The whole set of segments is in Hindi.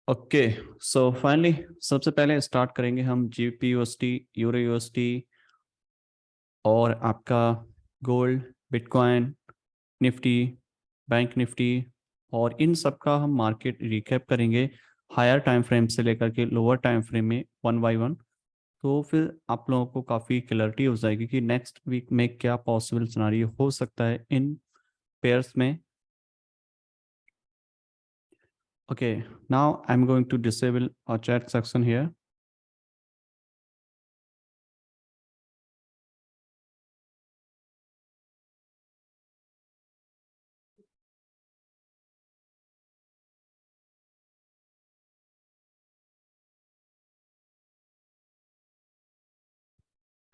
ओके, सो फाइनली सबसे पहले स्टार्ट करेंगे हम जीबीपी यूएसडी, यूरो यूएसडी और आपका gold, bitcoin, Nifty, bank Nifty और इन सब का हम मार्केट रिकैप करेंगे हायर टाइम फ्रेम से लेकर के लोअर टाइम फ्रेम में वन बाय वन। तो फिर आप लोगों को काफ़ी क्लैरिटी हो जाएगी कि नेक्स्ट वीक में क्या पॉसिबल सिनारियो हो सकता है इन पेयर्स में। Okay, now I am going to disable a chat section here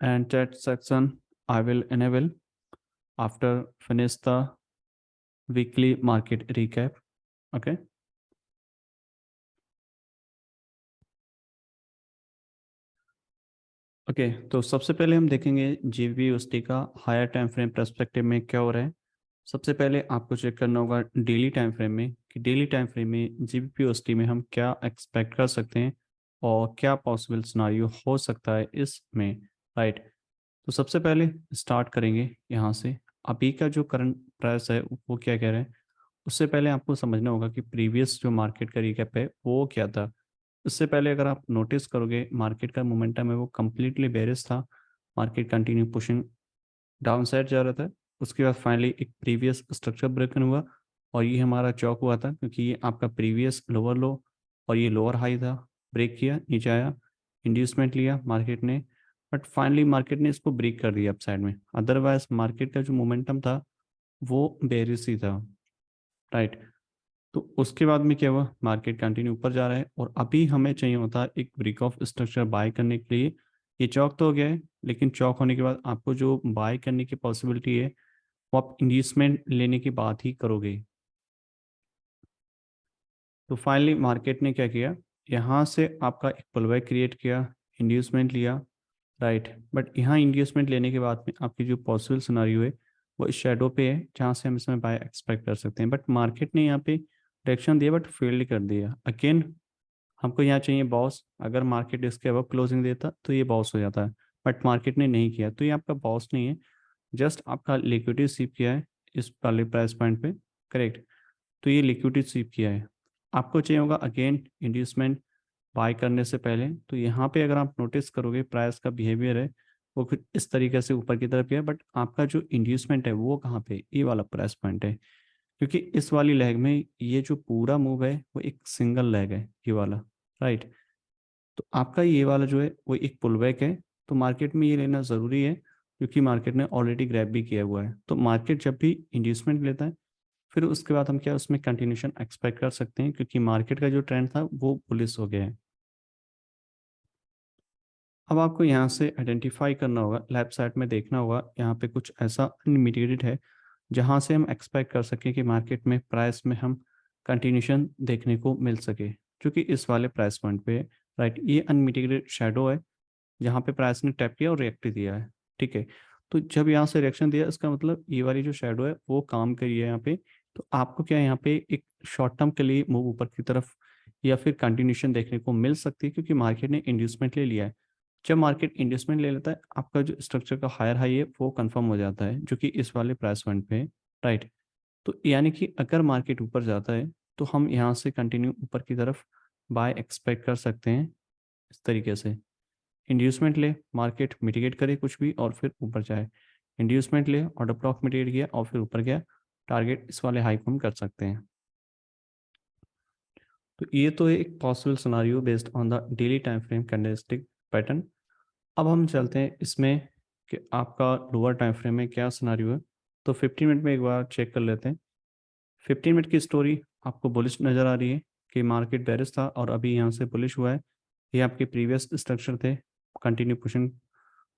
and chat section I will enable after finish the weekly market recap. Okay. Okay, तो सबसे पहले हम देखेंगे जीबीयूएसडी का हायर टाइम फ्रेम पर्सपेक्टिव में क्या हो रहा है। सबसे पहले आपको चेक करना होगा डेली टाइम फ्रेम में कि डेली टाइम फ्रेम में जीबीयूएसडी में हम क्या एक्सपेक्ट कर सकते हैं और क्या पॉसिबल सिनारियो हो सकता है इसमें। राइट, तो सबसे पहले स्टार्ट करेंगे यहाँ से। अभी का जो करंट प्राइस है वो क्या कह रहा है, उससे पहले आपको समझना होगा कि प्रीवियस जो मार्केट का रिकैप है वो क्या था। इससे पहले अगर आप नोटिस करोगे मार्केट का मोमेंटम है वो कम्प्लीटली बेरिश था। Market continue pushing down side जा रहा था। उसके बाद फाइनली एक प्रीवियस स्ट्रक्चर ब्रेकन हुआ और ये हमारा चौक हुआ था क्योंकि ये आपका प्रीवियस लोअर लो और ये लोअर हाई था। ब्रेक किया, नीचे आया, इंड्यूसमेंट लिया मार्केट ने, बट फाइनली मार्केट ने इसको ब्रेक कर दिया अप साइड में। अदरवाइज मार्केट का जो मोमेंटम था वो बेरिश ही था। राइट, तो उसके बाद में क्या हुआ, मार्केट कंटिन्यू ऊपर जा रहा है और अभी हमें चाहिए होता है एक ब्रेक ऑफ स्ट्रक्चर बाय करने के लिए। ये चौक तो हो गया है, लेकिन चौक होने के बाद आपको जो बाय करने की पॉसिबिलिटी है वो आप इंड्यूसमेंट लेने की बात ही करोगे। तो फाइनली मार्केट ने क्या किया, यहाँ से आपका एक पुलबैक क्रिएट किया, इंड्यूसमेंट लिया। राइट, बट यहाँ इंड्यूसमेंट लेने के बाद में आपकी जो पॉसिबल सिनारियो है वो इस शेडो पे है जहाँ से हम इसमें बाय एक्सपेक्ट कर सकते हैं। बट मार्केट ने यहाँ पे डायरेक्शन दिया बट फेल्ड कर दिया अगेन। हमको यहाँ चाहिए बॉस, अगर मार्केट इसके अब क्लोजिंग देता तो ये बॉस हो जाता है, बट मार्केट ने नहीं किया तो ये आपका बॉस नहीं है, जस्ट आपका लिक्विडिटी स्वीप किया है इस वाले प्राइस पॉइंट पे। करेक्ट, तो ये लिक्विडिटी स्वीप किया है। आपको चाहिए होगा अगेन इंड्यूसमेंट बाय करने से पहले। तो यहाँ पे अगर आप नोटिस करोगे प्राइस का बिहेवियर है वो कुछ इस तरीके से ऊपर की तरफ है, बट आपका जो इंड्यूसमेंट है वो कहाँ पे, ये वाला प्राइस पॉइंट है। क्योंकि इस वाली लेग में ये जो पूरा मूव है वो एक सिंगल लेग है, ये वाला। राइट, तो आपका ये वाला जो है वो एक पुल बैक है। तो मार्केट में ये लेना ज़रूरी है क्योंकि मार्केट ने ऑलरेडी ग्रैब भी किया हुआ है। तो मार्केट जब भी इंड्यूसमेंट लेता है फिर उसके बाद हम क्या उसमें कंटिन्यूशन एक्सपेक्ट कर सकते हैं क्योंकि मार्केट का जो ट्रेंड था वो बुलिश हो गया है। अब आपको यहाँ से आइडेंटिफाई करना होगा, लेफ्ट साइड में देखना होगा यहाँ पे कुछ ऐसा अनमिटिगेटेड है जहाँ से हम एक्सपेक्ट कर सकें कि मार्केट में प्राइस में हम कंटिन्यूशन देखने को मिल सके, क्योंकि इस वाले प्राइस पॉइंट पे। राइट, ये अनमिटिगेटेड शेडो है जहाँ पे प्राइस ने टैप किया और रिएक्ट दिया है। ठीक है, तो जब यहाँ से रिएक्शन दिया इसका मतलब ये वाली जो शेडो है वो काम करी है यहाँ पे। तो आपको क्या है यहाँ पे एक शॉर्ट टर्म के लिए मूव ऊपर की तरफ या फिर कंटिन्यूशन देखने को मिल सकती है क्योंकि मार्केट ने इंड्यूसमेंट ले लिया है। जब मार्केट इंड्यूसमेंट ले लेता है आपका जो स्ट्रक्चर का हायर हाई है वो कंफर्म हो जाता है जो कि इस वाले प्राइस पॉइंट पे है। राइट, तो यानी कि अगर मार्केट ऊपर जाता है तो हम यहाँ से कंटिन्यू ऊपर की तरफ बाय एक्सपेक्ट कर सकते हैं इस तरीके से। इंड्यूसमेंट ले, मार्केट मिटिगेट करे कुछ भी और फिर ऊपर जाए। इंड्यूसमेंट ले, ऑर्डर ब्लॉक मिटिगेट किया और फिर ऊपर गया, टारगेट इस वाले हाई को हम कर सकते हैं। तो ये तो है एक possible scenario based on the daily time frame candlestick pattern. अब हम चलते हैं इसमें कि आपका लोअर टाइम फ्रेम में क्या सिनारियो है। तो 15 मिनट में एक बार चेक कर लेते हैं। 15 मिनट की स्टोरी आपको बुलिश नज़र आ रही है कि मार्केट बेरिश था और अभी यहाँ से बुलिश हुआ है। ये आपके प्रीवियस स्ट्रक्चर थे, continue pushing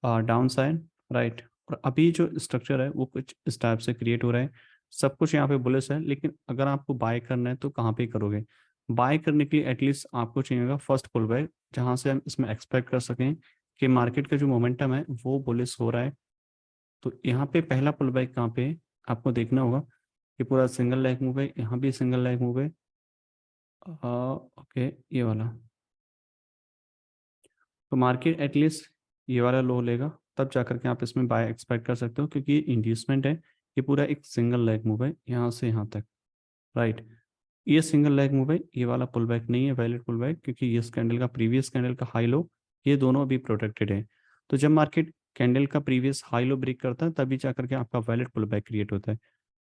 down side. Right, और अभी जो स्ट्रक्चर है वो कुछ इस टाइप से क्रिएट हो रहा है। सब कुछ यहाँ पे बुलिश है, लेकिन अगर आपको बाय करना है तो कहाँ पे करोगे। बाय करने के लिए एटलीस्ट आपको चाहिएगा फर्स्ट पुल बैक जहाँ से हम इसमें एक्सपेक्ट कर सकें कि मार्केट का जो मोमेंटम है वो बुलिश हो रहा है। तो यहाँ पे पहला पुल बैक कहाँ पे है? आपको देखना होगा कि पूरा सिंगल लेग मूव है, यहाँ भी सिंगल लेग मूव है। ओके, ये वाला। तो मार्केट एटलीस्ट ये वाला लो लेगा, तब जा करके आप इसमें बाय एक्सपेक्ट कर सकते हो, क्योंकि इंड्यूसमेंट है। ये पूरा एक सिंगल लेग मूव है यहाँ से यहाँ तक, राइट। ये सिंगल लेग मूव है, ये वाला पुल बैक नहीं है वैलिड पुल बैक, क्योंकि ये कैंडल का प्रीवियस कैंडल का हाई लो, ये दोनों अभी प्रोटेक्टेड है। तो जब मार्केट कैंडल का प्रीवियस हाई लो ब्रेक करता है तभी जा करके आपका वैलिड पुल बैक क्रिएट होता है।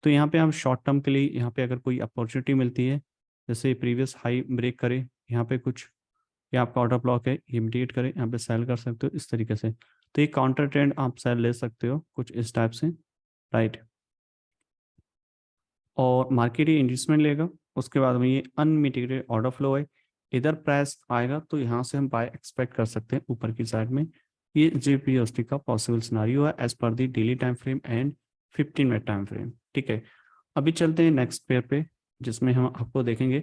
तो यहाँ पे हम शॉर्ट टर्म के लिए, यहाँ पे अगर कोई अपॉर्चुनिटी मिलती है, जैसे प्रीवियस हाई ब्रेक करे यहाँ पे कुछ, ये आपका ऑर्डर ब्लॉक है, इमीडिएट करें, यहाँ पे सेल कर सकते हो इस तरीके से। तो ये काउंटर ट्रेंड आप सेल ले सकते हो कुछ इस टाइप से, राइट। और मार्केट ये इंड्यूसमेंट लेगा, उसके बाद में ये अनमिटिगेटेड ऑर्डर फ्लो है, इधर प्राइस आएगा तो यहाँ से हम बाय एक्सपेक्ट कर सकते हैं ऊपर की साइड में। ये जीपीएसटी का पॉसिबल सिनारियो है as per the daily time frame and 15 minute time frame, ठीक है। अभी चलते हैं नेक्स्ट पेयर पे, जिसमें हम आपको देखेंगे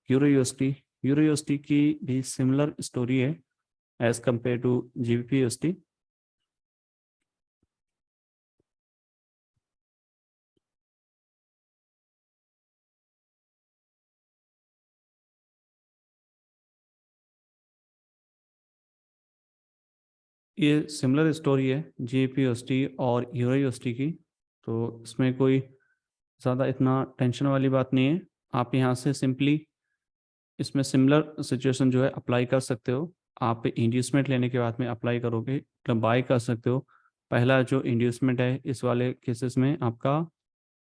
यूरो यूएसटी। यूरो यूएसटी की भी सिमिलर स्टोरी है as compare to GBP UST. ये सिमिलर स्टोरी है जीबीपी यूएसटी और यूरो यूएसटी की, तो इसमें कोई ज़्यादा इतना टेंशन वाली बात नहीं है। आप यहाँ से सिंपली इसमें सिमिलर सिचुएशन जो है अप्लाई कर सकते हो। आप इंड्यूसमेंट लेने के बाद में अप्लाई करोगे मतलब बाय कर सकते हो। पहला जो इंड्यूसमेंट है इस वाले केसेस में आपका,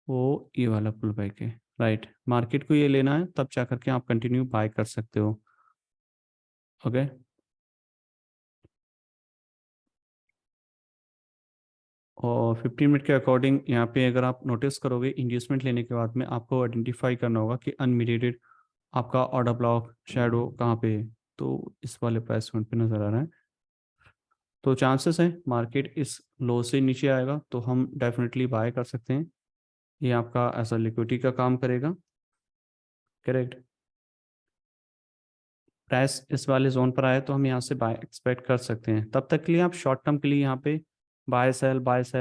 वो ये वाला पुल बैक है, राइट। मार्केट को ये लेना है तब जा करके आप कंटिन्यू बाय कर सकते हो, ओके। और 15 मिनट के अकॉर्डिंग यहाँ पे अगर आप नोटिस करोगे इंड्यूसमेंट लेने के बाद में आपको आइडेंटिफाई करना होगा कि अनमिटेड आपका ऑर्डर ब्लॉक शैडो कहाँ पे है। तो इस वाले प्राइस पॉइंट पे नज़र आ रहा है। तो चांसेस है मार्केट इस लो से नीचे आएगा तो हम डेफिनेटली बाय कर सकते हैं। ये आपका ऐसा लिक्विडिटी का काम करेगा, करेक्ट। प्राइस इस वाले जोन पर आए तो हम यहाँ से बाय एक्सपेक्ट कर सकते हैं। तब तक के लिए आप शॉर्ट टर्म के लिए यहाँ पे बाय सेल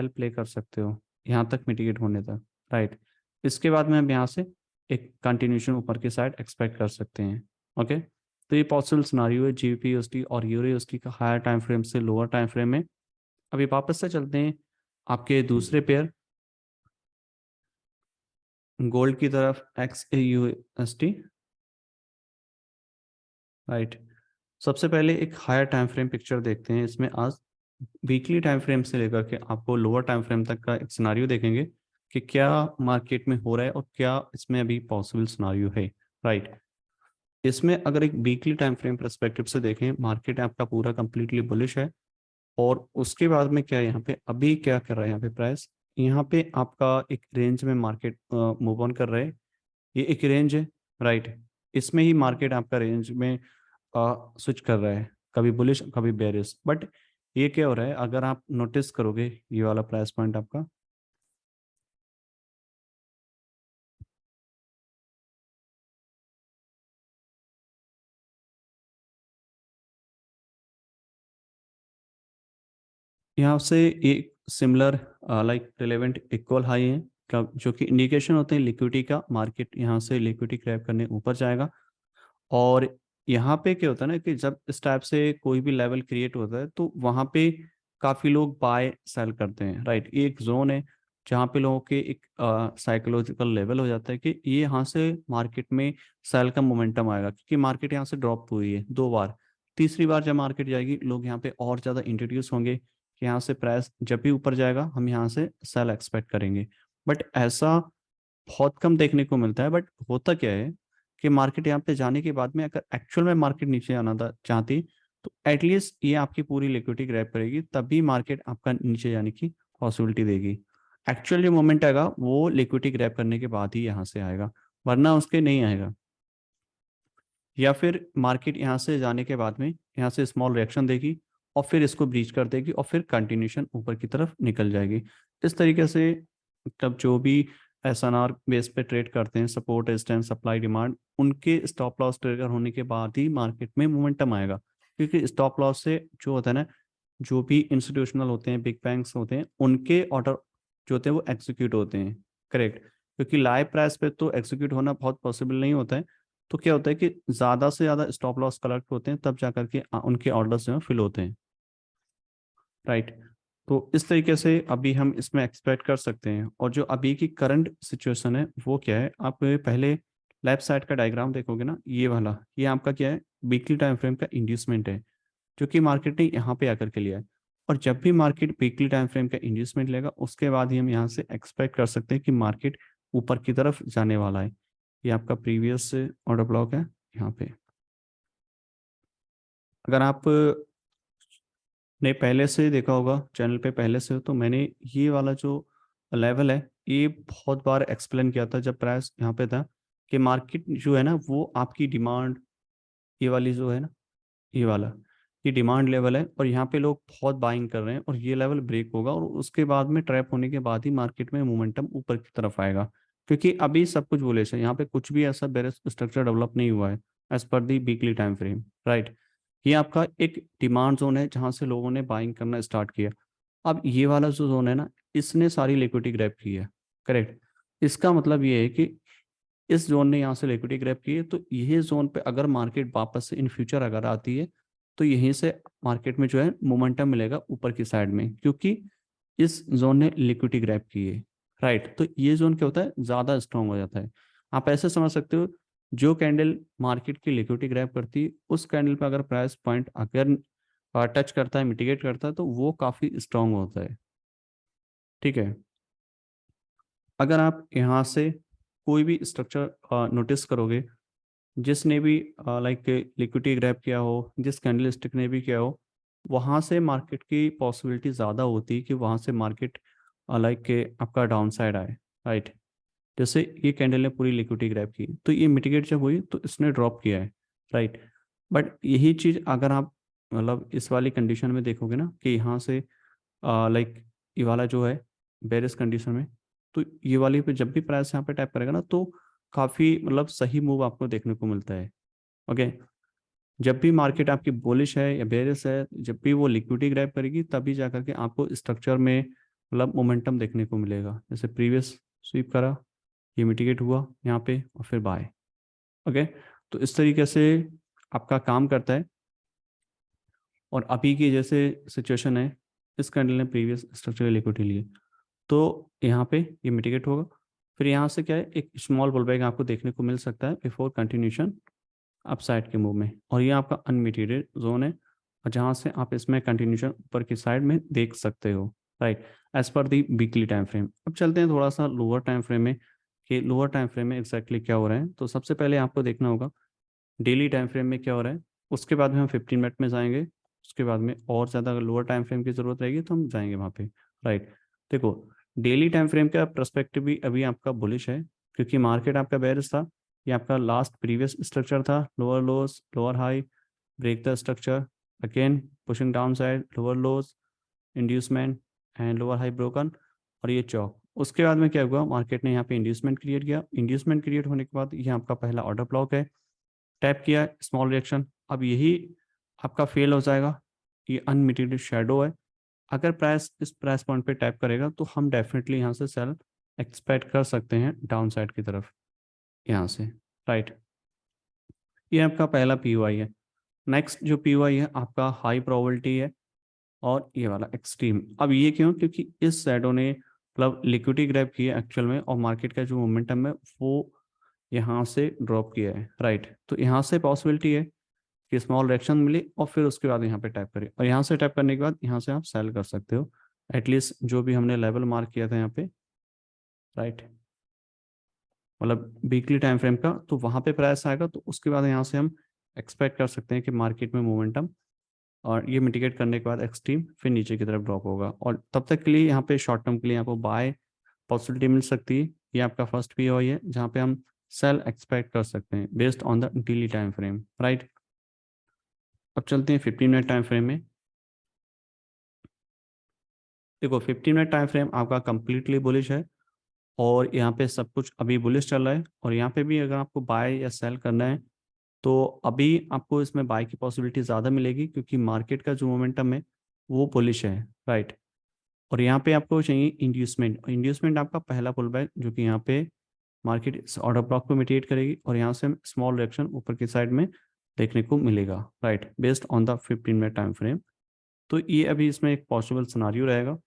प्ले कर सकते हो यहाँ तक मिटिगेट होने तक, राइट। इसके बाद में हम यहाँ से एक कंटिन्यूशन ऊपर की साइड एक्सपेक्ट कर सकते हैं, ओके। तो ये पॉसिबल सिनारियो है जीबीपी यूएसडी और यूरो यूएसडी का हायर टाइम फ्रेम से लोअर टाइम फ्रेम में। अभी वापस से चलते हैं आपके दूसरे पेयर गोल्ड की तरफ, एक्स ए यू एस टी, राइट। सबसे पहले एक हायर टाइम फ्रेम पिक्चर देखते हैं। इसमें आज वीकली टाइम फ्रेम से लेकर के आपको लोअर टाइम फ्रेम तक का एक सिनारियो देखेंगे कि क्या मार्केट में हो रहा है और क्या इसमें अभी पॉसिबल सिनारियो है, राइट। इसमें अगर एक वीकली टाइम फ्रेम परस्पेक्टिव से देखें, मार्केट आपका पूरा कंप्लीटली बुलिश है। और उसके बाद में क्या है, यहाँ पे अभी क्या कर रहा है, यहाँ पे प्राइस, यहाँ पे आपका एक रेंज में मार्केट मूव ऑन कर रहा है। ये एक रेंज है, राइट। इसमें ही मार्केट आपका रेंज में स्विच कर रहा है, कभी बुलिश कभी बेरिश। बट ये क्या हो रहा है, अगर आप नोटिस करोगे ये वाला प्राइस पॉइंट आपका, यहाँ से एक similar like relevant equal high है जो कि इंडिकेशन होते हैं लिक्विडिटी का। मार्केट यहाँ से लिक्विडिटी क्रैप करने ऊपर जाएगा। और यहाँ पे क्या होता है ना कि जब इस टाइप से कोई भी लेवल क्रिएट होता है तो वहाँ पे काफ़ी लोग बाय सेल करते हैं, राइट। ये एक जोन है जहाँ पे लोगों के एक साइकोलॉजिकल लेवल हो जाता है कि ये यहाँ से मार्केट में सेल का मोमेंटम आएगा, क्योंकि मार्केट यहाँ से ड्रॉप हुई है 2 बार। तीसरी बार जब मार्केट जाएगी लोग यहाँ पे और ज़्यादा इंट्रोड्यूस होंगे कि यहाँ से प्राइस जब भी ऊपर जाएगा हम यहाँ से सेल एक्सपेक्ट करेंगे। बट ऐसा बहुत कम देखने को मिलता है। बट होता क्या है कि मार्केट यहाँ पे जाने के बाद में अगर एक्चुअल में मार्केट नीचे आना था चाहती, तो एटलीस्ट ये आपकी पूरी लिक्विडिटी ग्रैब करेगी, तभी मार्केट आपका नीचे जाने की पॉसिबिलिटी देगी। एक्चुअल जो मोमेंट आएगा वो लिक्विडिटी ग्रैब करने के बाद ही यहाँ से आएगा, वरना उसके नहीं आएगा। या फिर मार्केट यहाँ से जाने के बाद में यहाँ से स्मॉल रिएक्शन देगी और फिर इसको ब्रीच कर देगी और फिर कंटिन्यूशन ऊपर की तरफ निकल जाएगी। इस तरीके से तब जो भी एसएनआर बेस पे ट्रेड करते हैं, सपोर्ट रेजिस्टेंस सप्लाई डिमांड, उनके स्टॉप लॉस ट्रिगर होने के बाद ही मार्केट में मोमेंटम आएगा। क्योंकि स्टॉप लॉस से जो होता है ना, जो भी इंस्टीट्यूशनल होते हैं, बिग बैंक्स होते हैं, उनके ऑर्डर जो होते हैं वो एग्जीक्यूट होते हैं, करेक्ट। क्योंकि लाइव प्राइस पे तो एग्जीक्यूट होना बहुत पॉसिबल नहीं होता है। तो क्या होता है कि ज़्यादा से ज़्यादा स्टॉप लॉस कलेक्ट होते हैं, तब जा करके उनके ऑर्डर्स जो है फिल होते हैं, राइट। तो इस तरीके से अभी हम इसमें एक्सपेक्ट कर सकते हैं। और जो अभी की करंट सिचुएशन है वो क्या है, आप पहले लेफ्ट साइड का डायग्राम देखोगे ना, ये वाला, ये आपका क्या है, वीकली टाइम फ्रेम का इंड्यूसमेंट है, जो कि मार्केट ने यहाँ पे आकर के लिया है। और जब भी मार्केट वीकली टाइम फ्रेम का इंड्यूसमेंट लेगा, उसके बाद ही हम यहाँ से एक्सपेक्ट कर सकते हैं कि मार्केट ऊपर की तरफ जाने वाला है। ये आपका प्रीवियस ऑर्डर ब्लॉक है यहाँ पे। अगर आप ने पहले से देखा होगा चैनल पे पहले से, तो मैंने ये वाला जो लेवल है ये बहुत बार एक्सप्लेन किया था जब प्राइस यहाँ पे था, कि मार्केट जो है ना वो आपकी डिमांड, ये वाली जो है ना, ये वाला, ये डिमांड लेवल है, और यहाँ पे लोग बहुत बाइंग कर रहे हैं, और ये लेवल ब्रेक होगा और उसके बाद में ट्रैप होने के बाद ही मार्केट में मोमेंटम ऊपर की तरफ आएगा। क्योंकि अभी सब कुछ बोले से यहाँ पे कुछ भी ऐसा बेरिश स्ट्रक्चर डेवलप नहीं हुआ है एज पर दी वीकली टाइम फ्रेम, राइट। ये आपका एक डिमांड जोन है जहाँ से लोगों ने बाइंग करना स्टार्ट किया। अब ये वाला जो जोन है ना, इसने सारी लिक्विडिटी ग्रैब की है, करेक्ट। इसका मतलब ये है कि इस जोन ने यहाँ से लिक्विडिटी ग्रैब की है, तो यही जोन पे अगर मार्केट वापस से इन फ्यूचर अगर आती है, तो यहीं से मार्केट में जो है मोमेंटम मिलेगा ऊपर की साइड में, क्योंकि इस जोन ने लिक्विडिटी ग्रैब की है, राइट। तो ये जोन क्या होता है, ज़्यादा स्ट्रांग हो जाता है। आप ऐसे समझ सकते हो, जो कैंडल मार्केट की लिक्विडिटी ग्रैब करती है, उस कैंडल पे अगर प्राइस पॉइंट अगर टच करता है, मिटिगेट करता है, तो वो काफ़ी स्ट्रांग होता है, ठीक है। अगर आप यहाँ से कोई भी स्ट्रक्चर नोटिस करोगे, जिसने भी लाइक लिक्विडिटी ग्रैब किया हो, जिस कैंडल स्टिक ने भी किया हो, वहाँ से मार्केट की पॉसिबिलिटी ज़्यादा होती है कि वहाँ से मार्केट लाइक आपका डाउन साइड आए, राइट। जैसे ये कैंडल ने पूरी लिक्विडिटी ग्रैब की, तो ये मिटिगेट जब हुई तो इसने ड्रॉप किया है, राइट। बट यही चीज़ अगर आप मतलब इस वाली कंडीशन में देखोगे ना, कि यहाँ से लाइक ये वाला जो है बेरिश कंडीशन में, तो ये वाली पे जब भी प्राइस यहाँ पे टैप करेगा ना, तो काफ़ी मतलब सही मूव आपको देखने को मिलता है, ओके। जब भी मार्केट आपकी बुलिश है या बेरिश है, जब भी वो लिक्विडिटी ग्रैब करेगी, तभी जा करके आपको स्ट्रक्चर में मतलब मोमेंटम देखने को मिलेगा। जैसे प्रीवियस स्वीप करा, ये मिटिगेट हुआ यहाँ पे, और फिर बाय, ओके। तो इस तरीके से आपका काम करता है। और अभी की जैसे सिचुएशन है, इस कैंडल ने प्रीवियस स्ट्रक्चरल लिक्विडिटी ली, तो यहाँ पे ये मिटिगेट होगा। फिर यहाँ से क्या है, एक स्मॉल पुल बैक आपको देखने को मिल सकता है बिफोर कंटिन्यूशन अपसाइड के मूव में, और ये आपका अनमिटिगेटेड जोन है, और जहाँ से आप इसमें कंटिन्यूशन ऊपर की साइड में देख सकते हो, राइट, एज पर दी वीकली टाइम फ्रेम। अब चलते हैं थोड़ा सा लोअर टाइम फ्रेम में, कि लोअर टाइम फ्रेम में एग्जैक्टली क्या हो रहा है। तो सबसे पहले आपको देखना होगा डेली टाइम फ्रेम में क्या हो रहा है, उसके बाद में हम 15 मिनट में जाएंगे, उसके बाद में और ज़्यादा अगर लोअर टाइम फ्रेम की ज़रूरत रहेगी तो हम जाएंगे वहाँ पे, राइट। देखो, डेली टाइम फ्रेम का पर्सपेक्टिव भी अभी आपका बुलिश है, क्योंकि मार्केट आपका बेयरिश था। ये आपका लास्ट प्रीवियस स्ट्रक्चर था, lower lows lower high, break the structure, again pushing down side, lower lows, inducement and lower high broken, और ये चौक। उसके बाद में क्या हुआ, मार्केट ने यहाँ पे इंड्यूसमेंट क्रिएट किया, इंड्यूसमेंट क्रिएट होने के बाद ये आपका पहला ऑर्डर ब्लॉक है, टैप किया, स्मॉल रिएक्शन। अब यही आपका फेल हो जाएगा, ये अनमिटिगेटेड शेडो है। अगर प्राइस इस प्राइस पॉइंट पे टैप करेगा, तो हम डेफिनेटली यहाँ से सेल एक्सपेक्ट कर सकते हैं डाउन साइड की तरफ, यहाँ से, राइट। ये आपका पहला पीओआई है। नेक्स्ट जो पीओआई है आपका हाई प्रोबेबिलिटी है, और ये वाला एक्सट्रीम। अब ये क्यों, क्योंकि इस शेडो ने मतलब लिक्विडिटी ग्रैब की है एक्चुअल में, और मार्केट का जो मोमेंटम है वो यहाँ से ड्रॉप किया है, राइट। तो यहाँ से पॉसिबिलिटी है कि स्मॉल रिएक्शन मिले, और फिर उसके बाद यहाँ पे टैप करें, और यहाँ से टैप करने के बाद यहाँ से आप सेल कर सकते हो, एटलीस्ट जो भी हमने लेवल मार्क किया था यहाँ पे, राइट, मतलब वीकली टाइम फ्रेम का। तो वहाँ पे प्राइस आएगा, तो उसके बाद यहाँ से हम एक्सपेक्ट कर सकते हैं कि मार्केट में मोमेंटम, और ये मिटिगेट करने के बाद एक्सट्रीम फिर नीचे की तरफ ड्रॉप होगा, और तब तक के लिए यहाँ पे शॉर्ट टर्म के लिए आपको बाय पॉसिबिलिटी मिल सकती है। ये आपका फर्स्ट पीओआई है जहाँ पे हम सेल एक्सपेक्ट कर सकते हैं based on the daily time frame, right. अब चलते हैं 15 मिनट टाइम फ्रेम में। देखो, 15 मिनट टाइम फ्रेम आपका कंप्लीटली बुलिश है, और यहाँ पे सब कुछ अभी बुलिश चल रहा है, और यहाँ पे भी अगर आपको बाय या सेल करना है, तो अभी आपको इसमें बाय की पॉसिबिलिटी ज़्यादा मिलेगी, क्योंकि मार्केट का जो मोमेंटम है वो बुलिश है, राइट। और यहाँ पे आपको चाहिए इंड्यूसमेंट, इंड्यूसमेंट आपका पहला पुल बैक जो कि यहाँ पे मार्केट इस ऑर्डर ब्लॉक को मिटिगेट करेगी और यहाँ से स्मॉल रिएक्शन ऊपर की साइड में देखने को मिलेगा, right, based on the 15 minute time frame. तो ये अभी इसमें एक पॉसिबल सिनारियो रहेगा।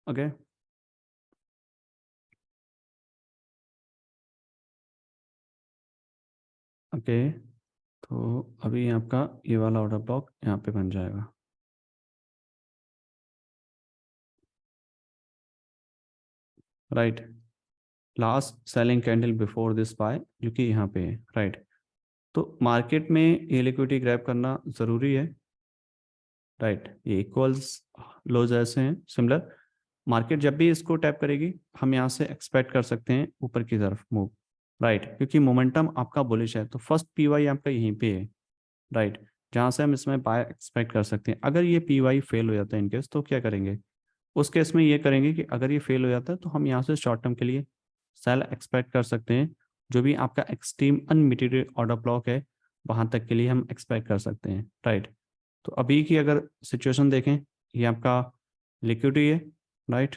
ओके, ओके, तो अभी आपका ये वाला ऑर्डर ब्लॉक यहाँ पे बन जाएगा, right. Last selling candle before this by जो कि यहाँ पे है, राइट। तो मार्केट में ये लिक्विडिटी ग्रैब करना ज़रूरी है, राइट। ये इक्वल्स लो जैसे हैं सिमिलर। मार्केट जब भी इसको टैप करेगी हम यहाँ से एक्सपेक्ट कर सकते हैं ऊपर की तरफ मूव, राइट, क्योंकि मोमेंटम आपका बुलिश है। तो फर्स्ट पीवाई आपका यहीं पे है, राइट, जहाँ से हम इसमें बाय एक्सपेक्ट कर सकते हैं। अगर ये पीवाई फेल हो जाता है इनकेस, तो क्या करेंगे उस केस में? ये करेंगे कि अगर ये फेल हो जाता है तो हम यहाँ से शॉर्ट टर्म के लिए सेल एक्सपेक्ट कर सकते हैं। जो भी आपका एक्सट्रीम अनमिटिगेटेड ऑर्डर ब्लॉक है वहां तक के लिए हम एक्सपेक्ट कर सकते हैं, राइट। तो अभी की अगर सिचुएशन देखें, ये आपका लिक्विडिटी है, राइट।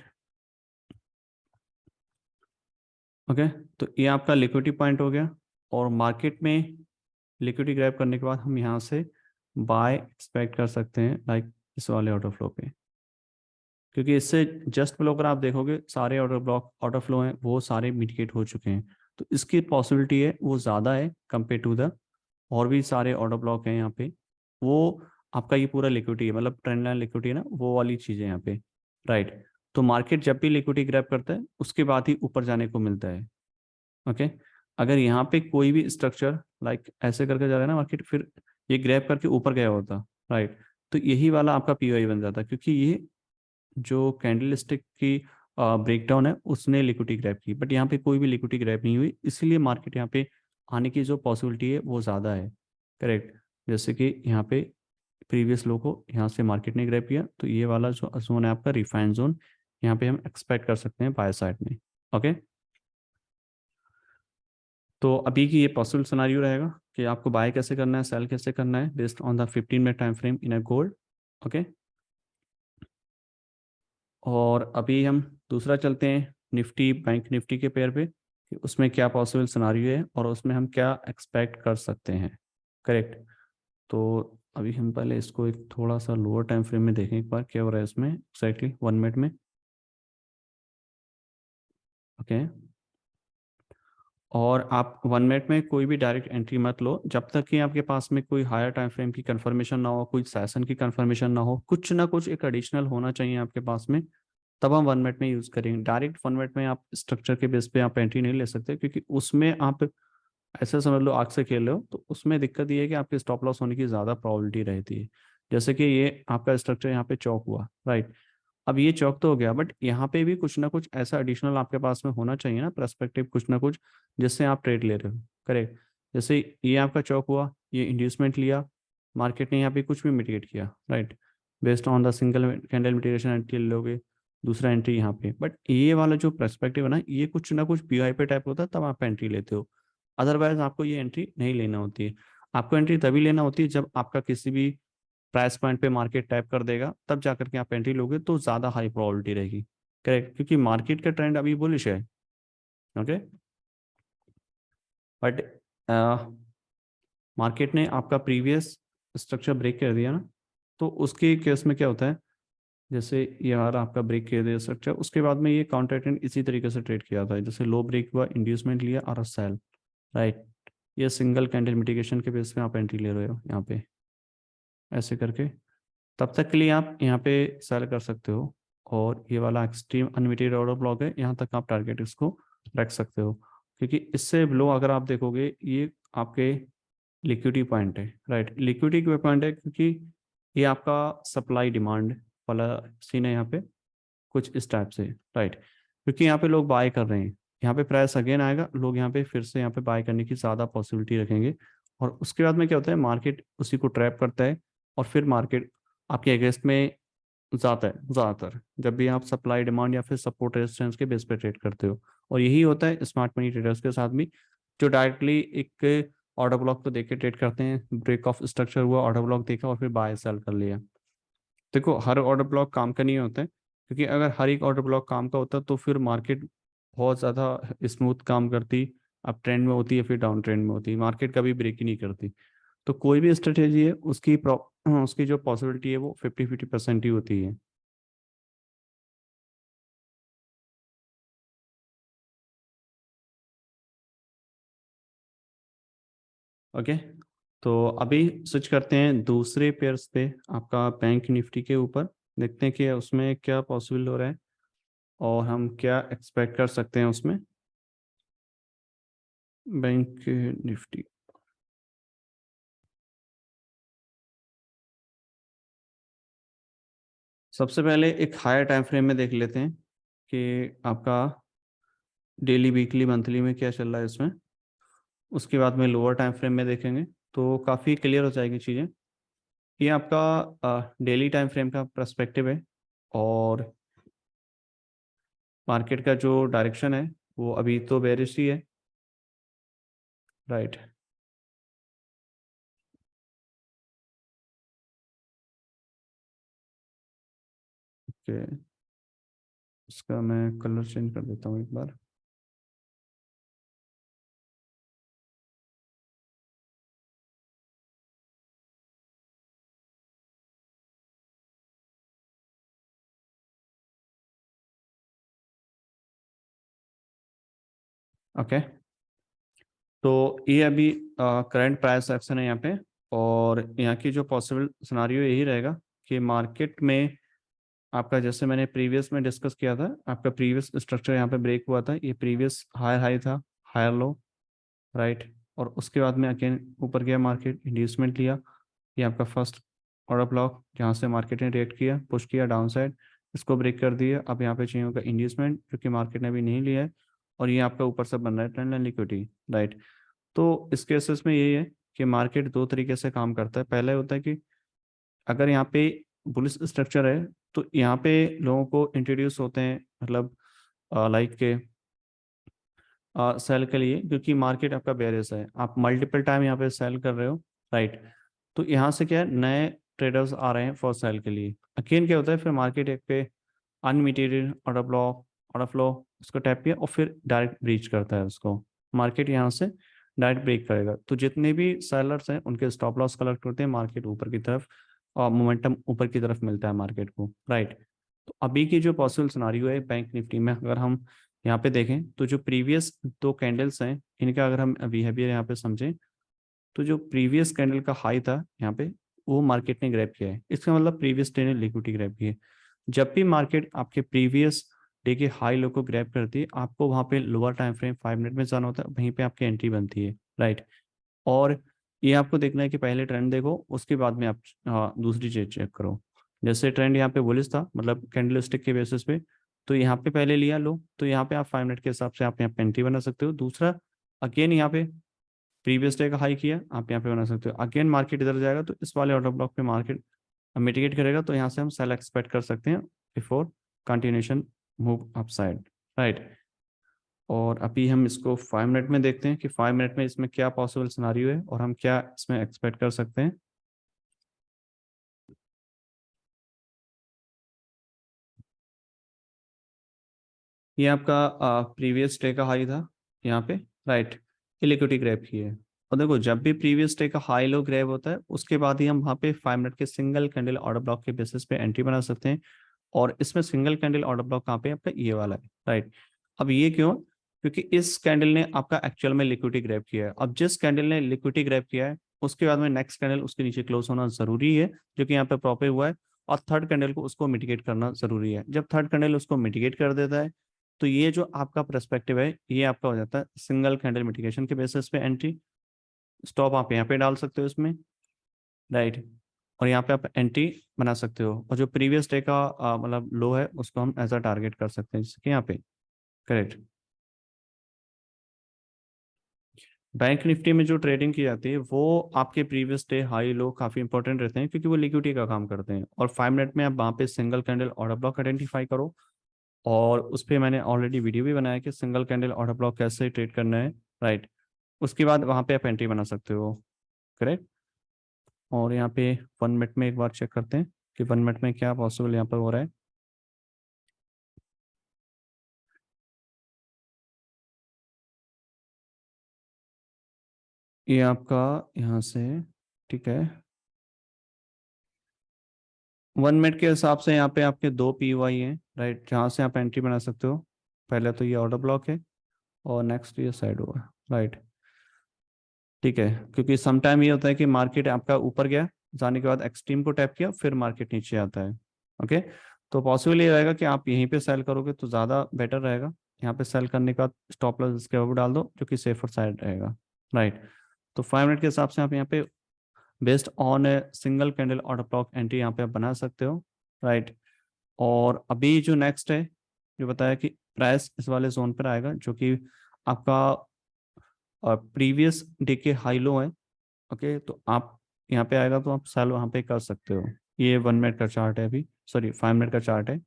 ओके, तो ये आपका लिक्विडिटी पॉइंट हो गया। और मार्केट में लिक्विडिटी ग्रैब करने के बाद हम यहाँ से बाय एक्सपेक्ट कर सकते हैं, लाइक इस वाले ऑर्डर फ्लो पे, क्योंकि इससे जस्ट बिलो अगर आप देखोगे सारे ऑर्डर ब्लॉक ऑर्डर फ्लो हैं वो सारे मिटिगेट हो चुके हैं। तो इसकी पॉसिबिलिटी है वो ज़्यादा है कंपेयर टू द और भी सारे ऑर्डर ब्लॉक हैं यहाँ पे। वो आपका ये पूरा लिक्विडिटी है, मतलब ट्रेंड लाइन लिक्विडिटी है ना, वो वाली चीज़ें यहाँ पे, राइट। तो मार्केट जब भी लिक्विडिटी ग्रैब करता है उसके बाद ही ऊपर जाने को मिलता है। ओके, अगर यहाँ पे कोई भी स्ट्रक्चर लाइक ऐसे करके जा रहा है ना मार्केट, फिर ये ग्रैब करके ऊपर गया होता, राइट, तो यही वाला आपका पीओआई बन जाता, क्योंकि ये जो कैंडल स्टिक की ब्रेकडाउन है उसने लिक्विडिटी ग्रैब की। बट यहाँ पे कोई भी लिक्विडिटी ग्रैब नहीं हुई, इसलिए मार्केट यहाँ पे आने की जो पॉसिबिलिटी है वो ज़्यादा है, करेक्ट। जैसे कि यहाँ पे प्रीवियस लो को यहाँ से मार्केट ने ग्रैब किया, तो ये वाला जो जोन है आपका रिफाइन जोन, यहाँ पे हम एक्सपेक्ट कर सकते हैं बाय साइड में। ओके, तो अभी की ये पॉसिबल सिनारियो रहेगा कि आपको बाय कैसे करना है, सेल कैसे करना है, based on the 15 minute time frame in a gold. Okay, और अभी हम दूसरा चलते हैं निफ्टी बैंक निफ्टी के पेयर पे, कि उसमें क्या पॉसिबल सिनारियो है और उसमें हम क्या एक्सपेक्ट कर सकते हैं, करेक्ट। तो अभी हम पहले इसको एक थोड़ा सा लोअर टाइम फ्रेम में देखें एक बार क्या हो रहा है इसमें एक्जैक्टली 1 मिनट में। ओके, और आप 1 मिनट में कोई भी डायरेक्ट एंट्री मत लो जब तक कि आपके पास में कोई हायर टाइम फ्रेम की कंफर्मेशन ना हो, कोई सेशन की कंफर्मेशन ना हो, कुछ ना कुछ एक एडिशनल होना चाहिए आपके पास में, तब हम 1 मिनट में यूज करेंगे। डायरेक्ट 1 मिनट में आप स्ट्रक्चर के बेस पे आप एंट्री नहीं ले सकते, क्योंकि उसमें आप ऐसा समझ लो आग से खेल रहे हो, तो उसमें दिक्कत ये है कि आपके स्टॉप लॉस होने की ज़्यादा प्रोबेबिलिटी रहती है। जैसे कि ये आपका स्ट्रक्चर यहाँ पे चौक हुआ, राइट। अब ये चौक तो हो गया, बट यहाँ पे भी कुछ ना कुछ ऐसा एडिशनल आपके पास में होना चाहिए ना, पर्सपेक्टिव कुछ ना कुछ, जिससे आप ट्रेड ले रहे हो, करेक्ट। जैसे ये आपका चौक हुआ, ये इंड्यूसमेंट लिया, मार्केट ने यहाँ पे कुछ भी मिटिगेट किया, right, based on the single candle mitigation entry लोगे, दूसरा एंट्री यहाँ पे। बट ये वाला जो पर्सपेक्टिव है ना, ये कुछ ना कुछ पीआई पे टाइप होता है, तब आप एंट्री लेते हो। अदरवाइज आपको ये एंट्री नहीं लेना होती है। आपको एंट्री तभी लेना होती है जब आपका किसी भी प्राइस पॉइंट पे मार्केट टैप कर देगा, तब जाकर के आप एंट्री लोगे तो ज़्यादा हाई प्रोबेबिलिटी रहेगी, करेक्ट, क्योंकि मार्केट का ट्रेंड अभी बुलिश है। ओके, बट मार्केट ने आपका प्रीवियस स्ट्रक्चर ब्रेक कर दिया ना, तो उसके केस में क्या होता है, जैसे ये हमारा आपका ब्रेक किया दिया स्ट्रक्चर, उसके बाद में ये काउंटर ट्रेंड इसी तरीके से ट्रेड किया था, जैसे लो ब्रेक हुआ, इंड्यूसमेंट लिया और सेल, राइट। ये सिंगल कैंडल मिटिगेशन के बेस पे आप एंट्री ले रहे हो यहाँ पे, ऐसे करके तब तक के लिए आप यहाँ पे सेल कर सकते हो। और ये वाला एक्सट्रीम अनमिटेड ऑर्डर ब्लॉक है, यहाँ तक आप टारगेट इसको रख सकते हो, क्योंकि इससे लो अगर आप देखोगे ये आपके लिक्विडिटी पॉइंट है, राइट। लिक्विडिटी पॉइंट है क्योंकि ये आपका सप्लाई डिमांड वाला सीन है यहाँ पे, कुछ इस टाइप से, राइट। क्योंकि यहाँ पे लोग बाय कर रहे हैं, यहाँ पे प्राइस अगेन आएगा, लोग यहाँ पे फिर से यहाँ पे बाय करने की ज़्यादा पॉसिबिलिटी रखेंगे। और उसके बाद में क्या होता है, मार्केट उसी को ट्रैप करता है और फिर मार्केट आपके अगेंस्ट में जाता है ज़्यादातर, जब भी आप सप्लाई डिमांड या फिर सपोर्ट रेजिस्टेंस के बेस पे ट्रेड करते हो। और यही होता है स्मार्ट मनी ट्रेडर्स के साथ भी, जो डायरेक्टली एक ऑर्डर ब्लॉक को देख के ट्रेड करते हैं, ब्रेक ऑफ स्ट्रक्चर हुआ, ऑर्डर ब्लॉक देखा और फिर बाय सेल कर लिया। देखो हर ऑर्डर ब्लॉक काम का नहीं होता है, क्योंकि अगर हर एक ऑर्डर ब्लॉक काम का होता तो फिर मार्केट बहुत ज़्यादा स्मूथ काम करती, अब ट्रेंड में होती है फिर डाउन ट्रेंड में होती है, मार्केट कभी ब्रेक ही नहीं करती। तो कोई भी स्ट्रेटेजी है उसकी जो पॉसिबिलिटी है वो 50-50% ही होती है। ओके, तो अभी स्विच करते हैं दूसरे पेयर्स पे, आपका बैंक निफ्टी के ऊपर। देखते हैं कि उसमें क्या पॉसिबल हो रहा है और हम क्या एक्सपेक्ट कर सकते हैं उसमें। बैंक निफ्टी सबसे पहले एक हायर टाइम फ्रेम में देख लेते हैं कि आपका डेली, वीकली, मंथली में क्या चल रहा है इसमें। उसके बाद में लोअर टाइम फ्रेम में देखेंगे तो काफ़ी क्लियर हो जाएगी चीज़ें। ये आपका डेली टाइम फ्रेम का पर्सपेक्टिव है और मार्केट का जो डायरेक्शन है वो अभी तो बेरिश ही है, राइट। ओके, इसका मैं कलर चेंज कर देता हूँ एक बार। ओके, तो ये अभी करंट प्राइस एक्शन है यहाँ पे, और यहाँ की जो पॉसिबल सिनारियो यही रहेगा कि मार्केट में आपका, जैसे मैंने प्रीवियस में डिस्कस किया था, आपका प्रीवियस स्ट्रक्चर यहाँ पे ब्रेक हुआ था, ये प्रीवियस हायर हाई था, हायर लो, राइट। और उसके बाद में अगेन ऊपर गया मार्केट, इंड्यूसमेंट लिया, ये आपका फर्स्ट ऑर्डर ब्लॉक जहाँ से मार्केट ने रिएक्ट किया, पुश किया डाउन साइड, इसको ब्रेक कर दिया। अब यहाँ पे चाहिए होगा इंड्यूसमेंट, क्योंकि मार्केट ने अभी नहीं लिया है, और ये आपका ऊपर से बन रहा है ट्रेंड लाइन लिक्विडिटी, राइट। तो इस केसेस में यही है कि मार्केट दो तरीके से काम करता है। पहला होता है कि अगर यहाँ पे बुलिश स्ट्रक्चर है तो यहाँ पे लोगों को इंट्रोड्यूस होते हैं, मतलब लाइक के सेल के लिए, क्योंकि मार्केट आपका बेयरिश है, आप मल्टीपल टाइम यहाँ पे सेल कर रहे हो, राइट। तो यहाँ से क्या है, नए ट्रेडर्स आ रहे हैं फॉर सेल के लिए। अगेन क्या होता है, फिर मार्केट एक पे अनमिटेड ऑर्डर ब्लॉक, ऑर्डर फ्लो, उसको टैप किया और फिर डायरेक्ट ब्रीच करता है उसको, मार्केट यहाँ से डायरेक्ट ब्रेक करेगा। तो जितने भी सेलर्स हैं उनके स्टॉप लॉस कलेक्ट करते हैं मार्केट ऊपर की तरफ, और मोमेंटम ऊपर की तरफ मिलता है मार्केट को, राइट। तो अभी की जो पॉसिबल सिनारियो है बैंक निफ्टी में, अगर हम यहाँ पे देखें तो जो प्रीवियस दो कैंडल्स हैं इनका अगर हम बिहेवियर यहाँ पे समझें, तो जो प्रीवियस कैंडल का हाई था यहाँ पे, वो मार्केट ने ग्रैब किया है, इसका मतलब प्रीवियस डे ने लिक्विडिटी ग्रैब की है। जब भी मार्केट आपके प्रीवियस डे के हाई लो को ग्रैब करती है, आपको वहाँ पे लोअर टाइम फ्रेम 5 मिनट में जाना होता है, वहीं पे आपकी एंट्री बनती है, राइट। और ये आपको देखना है कि पहले ट्रेंड देखो, उसके बाद में आप दूसरी चीज चेक करो। जैसे ट्रेंड यहाँ पे बुलिश था, मतलब कैंडल स्टिक के बेसिस पे, तो यहाँ पे पहले लिया लो, तो यहाँ पे आप 5 मिनट के हिसाब से आप यहाँ पे एंट्री बना सकते हो। दूसरा, अगेन यहाँ पे प्रीवियस डे का हाई किया, आप यहाँ पे बना सकते हो। अगेन मार्केट इधर जाएगा तो इस वाले ऑर्डर ब्लॉक पे मार्केट मिटिगेट करेगा, तो यहाँ से हम सेल एक्सपेक्ट कर सकते हैं before continuation move upside, right. और अभी हम इसको 5 मिनट में देखते हैं कि 5 मिनट में इसमें क्या पॉसिबल सिनारियो है और हम क्या इसमें एक्सपेक्ट कर सकते हैं। ये आपका प्रीवियस डे का हाई था यहाँ पे, राइट, इलिक्विटी ग्रैब की है। और देखो, जब भी प्रीवियस डे का हाई लो ग्रैब होता है उसके बाद ही हम वहाँ पे 5 मिनट के सिंगल कैंडल ऑर्डर ब्लॉक के बेसिस पे एंट्री बना सकते हैं। और इसमें सिंगल कैंडल ऑर्डर ब्लॉक कहाँ पे है? आपका ये वाला है, राइट। अब ये क्यों? क्योंकि इस कैंडल ने आपका एक्चुअल में लिक्विडिटी ग्रैब किया है। अब जिस कैंडल ने लिक्विडिटी ग्रैब किया है उसके बाद में नेक्स्ट कैंडल उसके नीचे क्लोज होना जरूरी है, जो कि यहाँ पे प्रॉपर हुआ है। और थर्ड कैंडल को उसको मिटिगेट करना जरूरी है। जब थर्ड कैंडल उसको मिटिगेट कर देता है तो ये जो आपका पर्सपेक्टिव है ये आपका हो जाता है सिंगल कैंडल मिटिगेशन के बेसिस पे एंट्री। स्टॉप आप यहाँ पे डाल सकते हो इसमें, राइट। और यहाँ पे आप एंट्री बना सकते हो, और जो प्रीवियस डे का मतलब लो है उसको हम एज अ टारगेट कर सकते हैं, जैसे कि यहाँ पे, करेक्ट। बैंक निफ्टी में जो ट्रेडिंग की जाती है वो आपके प्रीवियस डे हाई लो काफी इंपॉर्टेंट रहते हैं, क्योंकि वो लिक्विडिटी का काम करते हैं। और 5 मिनट में आप वहाँ पे single candle order block identify करो, और उस पर मैंने ऑलरेडी वीडियो भी बनाया कि सिंगल कैंडल ऑर्डर ब्लॉक कैसे ट्रेड करना है, राइट। उसके बाद वहाँ पे आप एंट्री बना सकते हो, करेक्ट। और यहाँ पे 1 मिनट में एक बार चेक करते हैं कि 1 मिनट में क्या पॉसिबल यहाँ पर हो रहा है। ये आपका यहाँ से, ठीक है, 1 मिनट के हिसाब से यहाँ पे आपके दो पी वाई हैं, राइट, जहाँ से आप एंट्री बना सकते हो। पहले तो ये ऑर्डर ब्लॉक है और नेक्स्ट ये साइड होगा, राइट, ठीक है। क्योंकि सम टाइम ये होता है कि मार्केट आपका ऊपर गया, जाने के बाद एक्सट्रीम को टैप किया, फिर मार्केट नीचे आता है। ओके, तो पॉसिबल ये रहेगा कि आप यहीं पे सेल करोगे तो ज़्यादा बेटर रहेगा। यहाँ पे सेल करने का स्टॉप लॉस इसके ऊपर डाल दो, जो कि सेफर साइड रहेगा, राइट। तो 5 मिनट के हिसाब से आप यहाँ पे based on a single candle order block entry यहाँ पे आप बना सकते हो, राइट। और अभी जो नेक्स्ट है, जो बताया कि प्राइस इस वाले जोन पर आएगा, जो कि आपका प्रीवियस डे के हाई लो है। ओके, तो आप यहाँ पे आएगा तो आप सेल वहाँ पे कर सकते हो। ये 1 मिनट का चार्ट है, अभी सॉरी 5 मिनट का चार्ट है।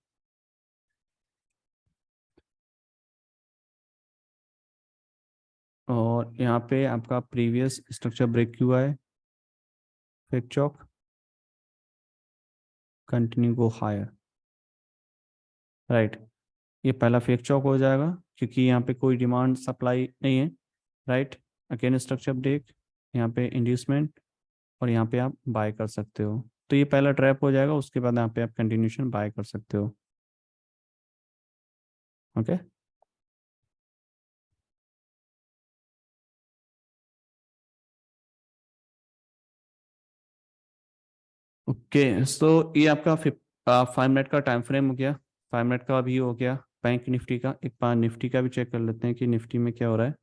और यहाँ पे आपका प्रीवियस स्ट्रक्चर ब्रेक हुआ है, फेक चौक, कंटिन्यू गो हायर, राइट। ये पहला फेक चौक हो जाएगा, क्योंकि यहाँ पे कोई डिमांड सप्लाई नहीं है, राइट। अगेन स्ट्रक्चर ब्रेक, यहाँ पे इंड्यूसमेंट, और यहाँ पे आप बाय कर सकते हो। तो ये पहला ट्रैप हो जाएगा, उसके बाद यहाँ पे आप कंटिन्यूशन बाय कर सकते हो। Okay, okay. सो ये आपका 5 मिनट का टाइम फ्रेम हो गया, 5 मिनट का भी हो गया। बैंक निफ्टी का एक बार निफ्टी का भी चेक कर लेते हैं कि निफ्टी में क्या हो रहा है।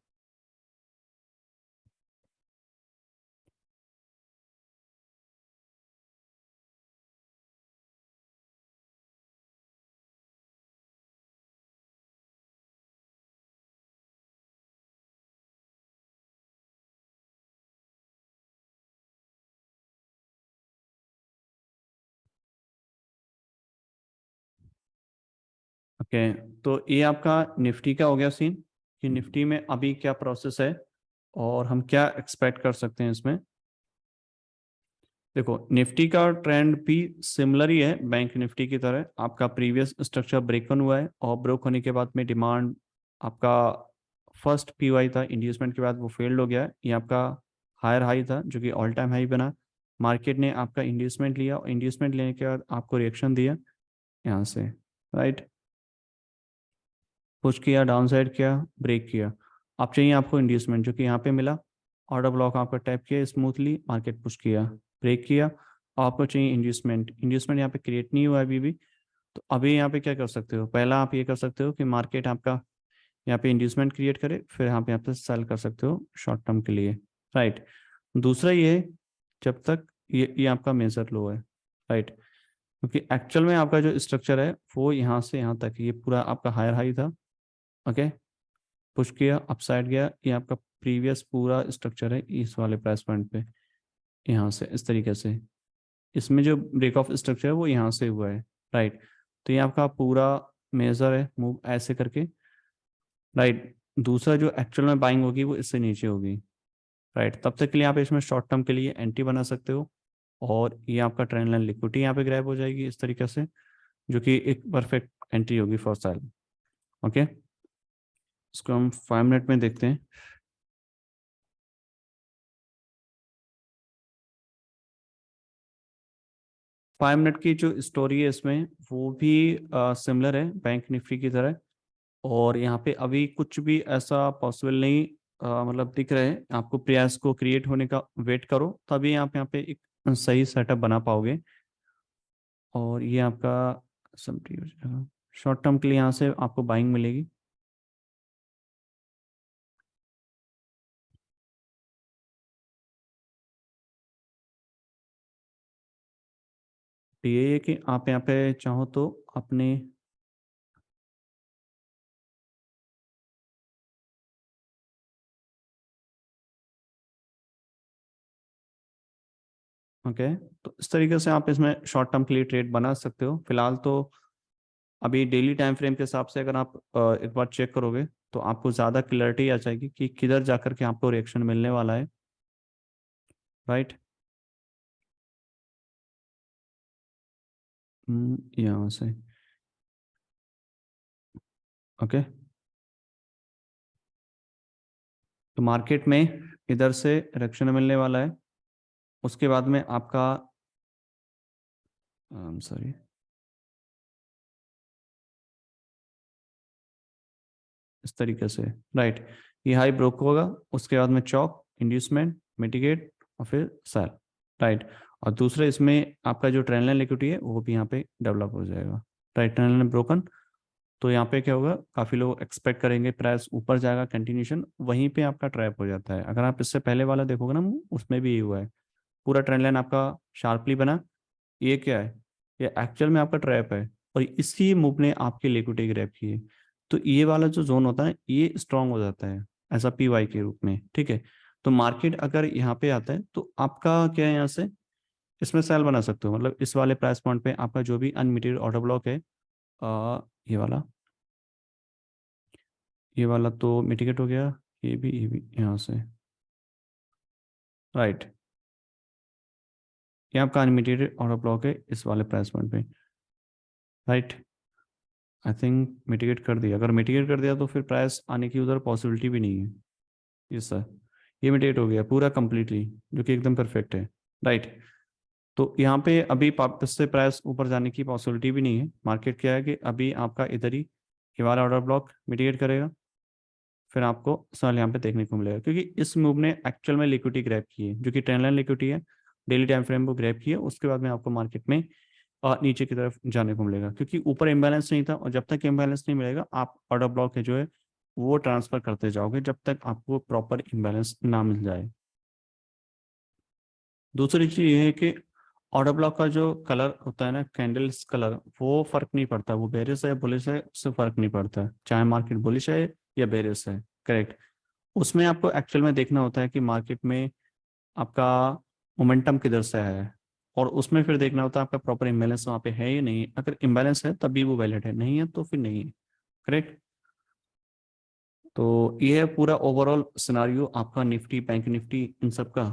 ओके, तो ये आपका निफ्टी का हो गया सीन, कि निफ्टी में अभी क्या प्रोसेस है और हम क्या एक्सपेक्ट कर सकते हैं इसमें। देखो, निफ्टी का ट्रेंड भी सिमिलर ही है बैंक निफ्टी की तरह। आपका प्रीवियस स्ट्रक्चर ब्रेकन हुआ है, और ब्रेक होने के बाद में डिमांड, आपका फर्स्ट पीवाई था इंड्यूसमेंट के बाद वो फेल्ड हो गया है। ये आपका हायर हाई था, जो कि ऑल टाइम हाई बना। मार्केट ने आपका इंड्यूसमेंट लिया, और इंड्यूसमेंट लेने के बाद आपको रिएक्शन दिया यहाँ से, राइट। पुश किया, डाउन साइड किया, ब्रेक किया। अब चाहिए आपको इंड्यूसमेंट, जो कि यहाँ पे मिला। ऑर्डर ब्लॉक आपका टैप किया स्मूथली, मार्केट पुश किया, ब्रेक किया। और आपको चाहिए इंड्यूसमेंट, इंड्यूसमेंट यहाँ पे क्रिएट नहीं हुआ है अभी भी। तो अभी यहाँ पे क्या कर सकते हो, पहला आप ये कर सकते हो कि मार्केट आपका यहाँ पे इंड्यूसमेंट क्रिएट करे, फिर यहाँ पे सेल कर सकते हो शॉर्ट टर्म के लिए, राइट। दूसरा ये है, जब तक ये आपका मेजर लो है, राइट, क्योंकि एक्चुअल में आपका जो स्ट्रक्चर है वो यहाँ से यहाँ तक, ये पूरा आपका हायर हाई था। ओके, पुश किया, अपसाइड गया, ये आपका प्रीवियस पूरा स्ट्रक्चर है इस वाले प्राइस पॉइंट पे, यहाँ से इस तरीके से। इसमें जो ब्रेक ऑफ स्ट्रक्चर है वो यहाँ से हुआ है, राइट। तो ये आपका पूरा मेजर है मूव ऐसे करके, राइट। दूसरा जो एक्चुअल में बाइंग होगी वो इससे नीचे होगी, राइट। तब तक के लिए आप इसमें शॉर्ट टर्म के लिए एंट्री बना सकते हो। और ये आपका ट्रेंड लाइन लिक्विडिटी यहाँ पे ग्रैब हो जाएगी इस तरीके से, जो कि एक परफेक्ट एंट्री होगी फॉर सेल। ओके, इसको हम 5 मिनट में देखते हैं। 5 मिनट की जो स्टोरी है इसमें, वो भी सिमिलर है बैंक निफ्टी की तरह। और यहाँ पे अभी कुछ भी ऐसा पॉसिबल नहीं, मतलब दिख रहे हैं आपको। प्रयास को क्रिएट होने का वेट करो, तभी आप यहाँ पे एक सही सेटअप बना पाओगे। और ये आपका शॉर्ट टर्म के लिए यहाँ से आपको बाइंग मिलेगी। तो ये है कि आप यहाँ पे चाहो तो अपने, ओके, तो इस तरीके से आप इसमें शॉर्ट टर्म के लिए ट्रेड बना सकते हो। फिलहाल तो अभी डेली टाइम फ्रेम के हिसाब से अगर आप एक बार चेक करोगे, तो आपको ज़्यादा क्लैरिटी आ जाएगी कि किधर जाकर के आपको रिएक्शन मिलने वाला है, राइट। यहाँ से, ओके। तो मार्केट में इधर से रिएक्शन मिलने वाला है। उसके बाद में आपका सॉरी, इस तरीके से, राइट। ये हाई ब्रोक होगा, उसके बाद में चौक, इंड्यूसमेंट, मिटिगेट और फिर सेल, राइट। और दूसरे इसमें आपका जो ट्रेंड लाइन लिक्विडिटी है वो भी यहाँ पे डेवलप हो जाएगा, राइट। ट्रेंड लाइन ब्रोकन, तो यहाँ पे क्या होगा, काफ़ी लोग एक्सपेक्ट करेंगे प्राइस ऊपर जाएगा, कंटिन्यूशन वहीं पे आपका ट्रैप हो जाता है। अगर आप इससे पहले वाला देखोगे ना, उसमें भी ये हुआ है, पूरा ट्रेंड लाइन आपका शार्पली बना। ये क्या है, ये एक्चुअल में आपका ट्रैप है, और इसी मूव ने आपकी लिक्विडिटी ग्रैब की है। तो ये वाला जो जोन होता है ये स्ट्रांग हो जाता है ऐसा पीवाई के रूप में, ठीक है। तो मार्केट अगर यहाँ पे आता है तो आपका क्या है, यहाँ से इसमें सेल बना सकते हो, मतलब इस वाले प्राइस पॉइंट पे आपका जो भी अनमिटेड ऑर्डर ब्लॉक है, ये वाला, ये वाला तो मिटिगेट हो गया, ये भी यहाँ से, राइट। ये आपका अनमिटेड ऑर्डर ब्लॉक है इस वाले प्राइस पॉइंट पे, राइट। आई थिंक मिटिगेट कर दिया, अगर मिटिगेट कर दिया तो फिर प्राइस आने की उधर पॉसिबिलिटी भी नहीं है। यस सर, ये मिटिगेट हो गया पूरा कंप्लीटली, जो कि एकदम परफेक्ट है, राइट। तो यहाँ पे अभी वापस से प्राइस ऊपर जाने की पॉसिबिलिटी भी नहीं है। मार्केट क्या है कि अभी आपका इधर ही ये वाला ऑर्डर ब्लॉक मिटिगेट करेगा, फिर आपको सवाल यहाँ पे देखने को मिलेगा, क्योंकि इस मूव ने एक्चुअल में लिक्विडिटी ग्रैब की है, जो कि ट्रेंड लाइन लिक्विडिटी है, डेली टाइम फ्रेम को ग्रैब की है। उसके बाद में आपको मार्केट में नीचे की तरफ जाने को मिलेगा, क्योंकि ऊपर इम्बैलेंस नहीं था, और जब तक इम्बैलेंस नहीं मिलेगा आप ऑर्डर ब्लॉक है जो है वो ट्रांसफर करते जाओगे, जब तक आपको प्रॉपर इम्बैलेंस ना मिल जाए। दूसरी चीज ये है कि ऑर्डर ब्लॉक का जो कलर होता है ना, कैंडल्स कलर, वो फर्क नहीं पड़ता, वो बेरिश है बुलिश है उससे फर्क नहीं पड़ता, चाहे मार्केट बुलिश है या बेरिश है, करेक्ट। उसमें आपको एक्चुअल में देखना होता है कि मार्केट में आपका मोमेंटम किधर से है, और उसमें फिर देखना होता है आपका प्रॉपर इम्बैलेंस वहाँ पे है या नहीं। अगर इम्बैलेंस है तभी वो वैलिड है, नहीं है तो फिर नहीं है, करेक्ट। तो ये है पूरा ओवरऑल सिनारियो आपका निफ्टी, बैंक निफ्टी, इन सब का,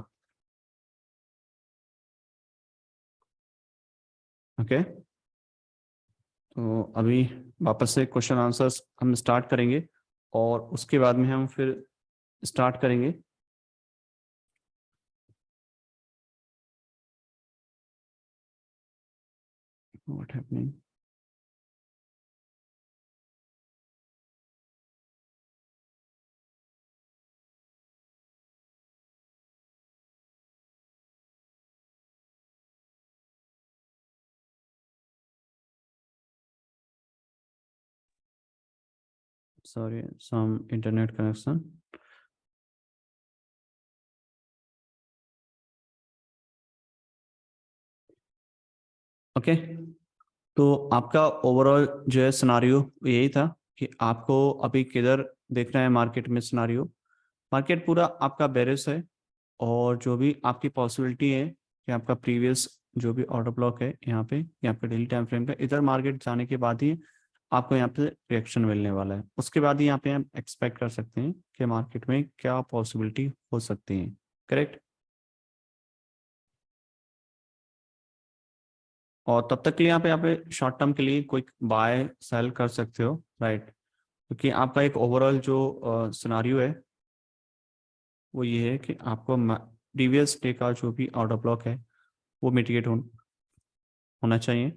ओके। तो अभी वापस से क्वेश्चन आंसर्स हम स्टार्ट करेंगे, और उसके बाद में हम फिर स्टार्ट करेंगे। What happening, sorry, some internet connection. Okay, तो आपका ओवरऑल जो है सिनारियो यही था कि आपको अभी किधर देखना है मार्केट में सिनारियो। मार्केट पूरा आपका बेरिश है, और जो भी आपकी पॉसिबिलिटी है कि आपका प्रीवियस जो भी ऑर्डर ब्लॉक है यहाँ पे, यहाँ पे डेली टाइम फ्रेम पे, इधर मार्केट जाने के बाद ही आपको यहाँ पे रिएक्शन मिलने वाला है। उसके बाद ही यहाँ पे हम एक्सपेक्ट कर सकते हैं कि मार्केट में क्या पॉसिबिलिटी हो सकती है, करेक्ट। और तब तक के लिए यहाँ पे शॉर्ट टर्म के लिए कोई बाय सेल कर सकते हो, राइट। क्योंकि आपका एक ओवरऑल जो सिनारियो है वो ये है कि आपको प्रीवियस डे का जो भी ऑर्डर ब्लॉक है वो मिटिगेट होना चाहिए।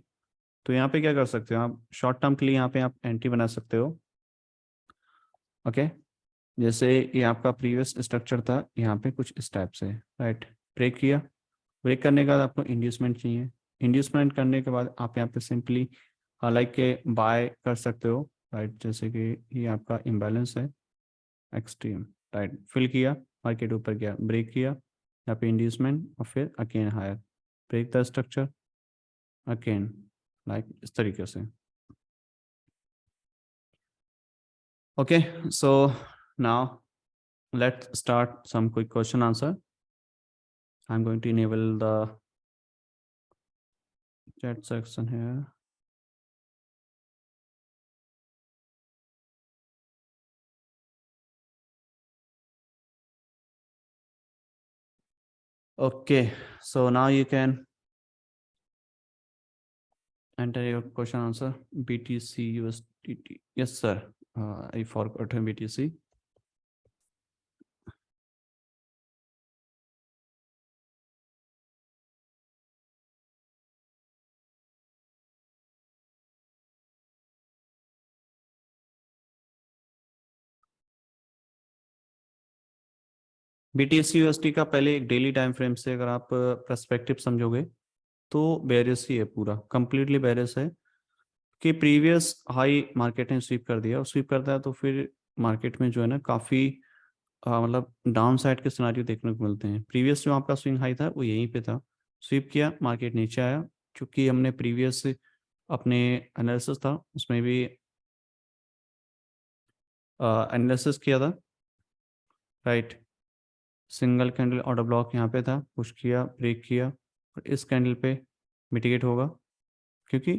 तो यहाँ पे क्या कर सकते हो आप, शॉर्ट टर्म के लिए यहाँ पे आप एंट्री बना सकते हो, ओके। जैसे ये आपका प्रीवियस स्ट्रक्चर था, यहाँ पे कुछ इस टाइप से, राइट। ब्रेक किया, ब्रेक करने के बाद आपको इंड्यूसमेंट चाहिए। इंड्यूसमेंट करने के बाद आप यहाँ पे सिंपली लाइक के बाय कर सकते हो, राइट। जैसे कि ये आपका इम्बैलेंस है एक्सट्रीम, राइट, फिल किया, मार्केट ऊपर गया, ब्रेक किया, यहाँ पे इंड्यूसमेंट और फिर again higher, break the structure again, like इस तरीके से। Okay, so now let's start some quick question answer. I'm going to enable the chat section here. Okay, so now you can enter your question answer. BTC USDT. Yes, sir. I forgot BTC. BTC USD का पहले एक डेली टाइम फ्रेम से अगर आप पर्सपेक्टिव समझोगे तो बेरिस ही है, पूरा कंप्लीटली बेरिस है कि प्रीवियस हाई मार्केट ने स्वीप कर दिया, और स्वीप करता है तो फिर मार्केट में जो है ना काफ़ी मतलब डाउन साइड के सिनारियो देखने को मिलते हैं। प्रीवियस जो आपका स्विंग हाई था वो यहीं पे था, स्वीप किया, मार्केट नीचे आया। क्योंकि हमने प्रीवियस अपने एनालिसिस था उसमें भी एनालिसिस किया था, right. Single candle order block यहाँ पे था, पुश किया, ब्रेक किया, और इस कैंडल पे मिटिगेट होगा क्योंकि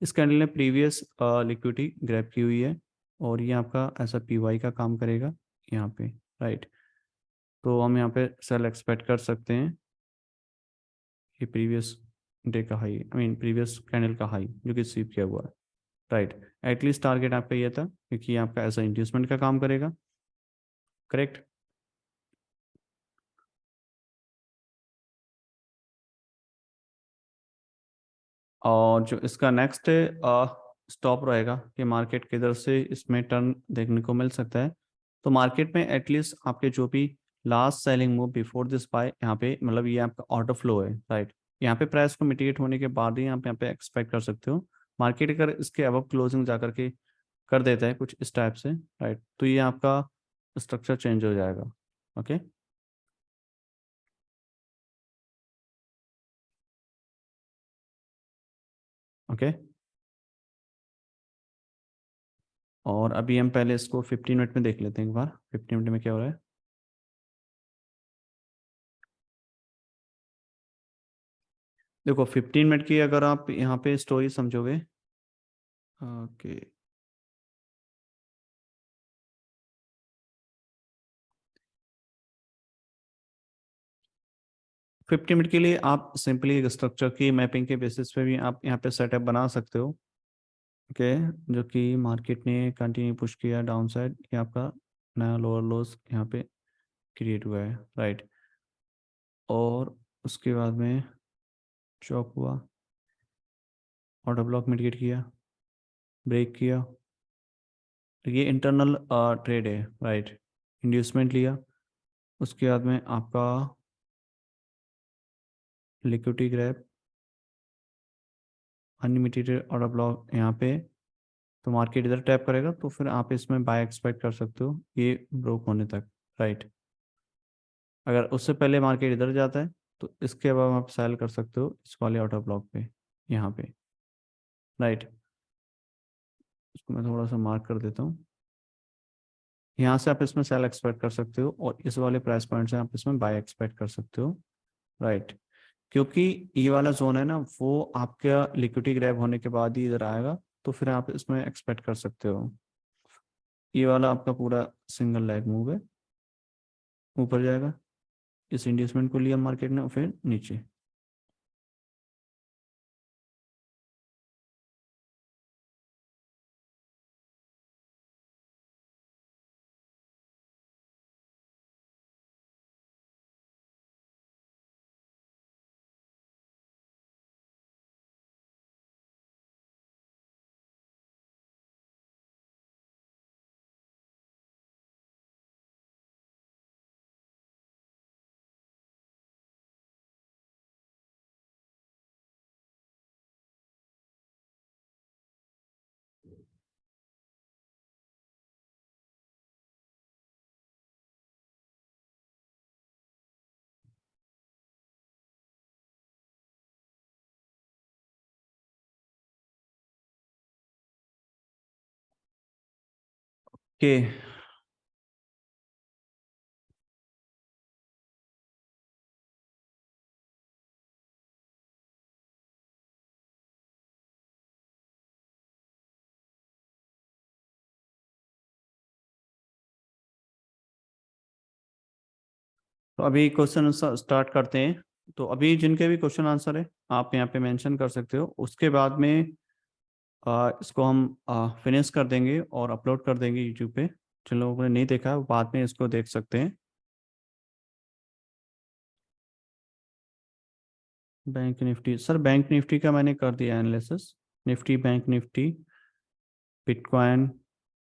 इस कैंडल ने प्रीवियस लिक्विडिटी ग्रैब की हुई है, और ये आपका ऐसा PY का काम करेगा यहाँ पे, राइट। तो हम यहाँ पे सेल एक्सपेक्ट कर सकते हैं कि प्रीवियस डे का high, I mean previous candle का हाई जो कि स्वीप किया हुआ है, राइट। एटलीस्ट टारगेट आपका ये था क्योंकि ये आपका ऐसा इंड्यूसमेंट का काम करेगा, करेक्ट। और जो इसका नेक्स्ट स्टॉप रहेगा कि मार्केट किधर से इसमें टर्न देखने को मिल सकता है। तो मार्केट में एटलीस्ट आपके जो भी last selling move before this by, यहाँ पे मतलब ये आपका ऑर्डर फ्लो है, राइट। यहाँ पे प्राइस को मिटिगेट होने के बाद ही आप यहाँ पे एक्सपेक्ट कर सकते हो मार्केट अगर इसके अब क्लोजिंग जा करके कर देता है कुछ इस टाइप से, राइट, तो ये आपका स्ट्रक्चर चेंज हो जाएगा। Okay, okay. और अभी हम पहले इसको 15 मिनट में देख लेते हैं, एक बार 15 मिनट में क्या हो रहा है। देखो 15 मिनट की अगर आप यहाँ पे स्टोरी समझोगे, ओके, 15 मिनट के लिए आप सिंपली एक स्ट्रक्चर की मैपिंग के बेसिस पे भी आप यहाँ पे सेटअप बना सकते हो, ओके। जो कि मार्केट ने कंटिन्यू पुश किया डाउन साइड, ये आपका नया लोअर लोस यहाँ पे क्रिएट हुआ है, राइट। और उसके बाद में चॉप हुआ, ऑर्डर ब्लॉक मिटिगेट किया, ब्रेक किया, तो ये इंटरनल ट्रेड है, राइट। इंड्यूसमेंट लिया, उसके बाद में आपका liquidity grab, unlimited order block यहाँ पे। तो मार्केट इधर टैप करेगा तो फिर आप इसमें बाय एक्सपेक्ट कर सकते हो ये ब्रोक होने तक, राइट। अगर उससे पहले मार्केट इधर जाता है तो इसके बाद आप सेल कर सकते हो इस वाले ऑर्डर ब्लॉक पे, यहाँ पे, राइट। इसको मैं थोड़ा सा मार्क कर देता हूँ। यहाँ से आप इसमें सेल एक्सपेक्ट कर सकते हो और इस वाले प्राइस पॉइंट से आप इसमें बाय एक्सपेक्ट कर सकते हो, राइट। क्योंकि ये वाला जोन है ना वो आपका लिक्विडिटी ग्रैब होने के बाद ही इधर आएगा, तो फिर आप इसमें एक्सपेक्ट कर सकते हो। ये वाला आपका पूरा सिंगल लेग मूव है, ऊपर जाएगा, इस इंड्यूसमेंट को लिया मार्केट ने, फिर नीचे। ओके, तो अभी क्वेश्चन स्टार्ट करते हैं। तो अभी जिनके भी क्वेश्चन आंसर है आप यहाँ पे मेंशन कर सकते हो, उसके बाद में इसको हम फिनिश कर देंगे और अपलोड कर देंगे यूट्यूब पे। जिन लोगों ने नहीं देखा वो बाद में इसको देख सकते हैं। Bank Nifty, sir bank Nifty का मैंने कर दिया analysis. Nifty, bank Nifty, bitcoin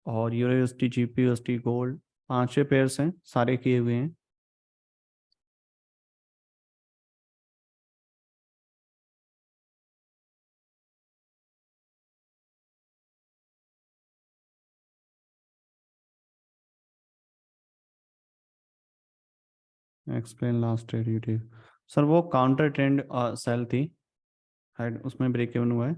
और euro USD, GP USD, gold, 5 6 pairs हैं, सारे किए हुए हैं। एक्सप्लेन लास्ट ट्रेड यूटिव। सर वो काउंटर ट्रेंड सेल थी, हेड उसमें ब्रेक इवन हुआ है।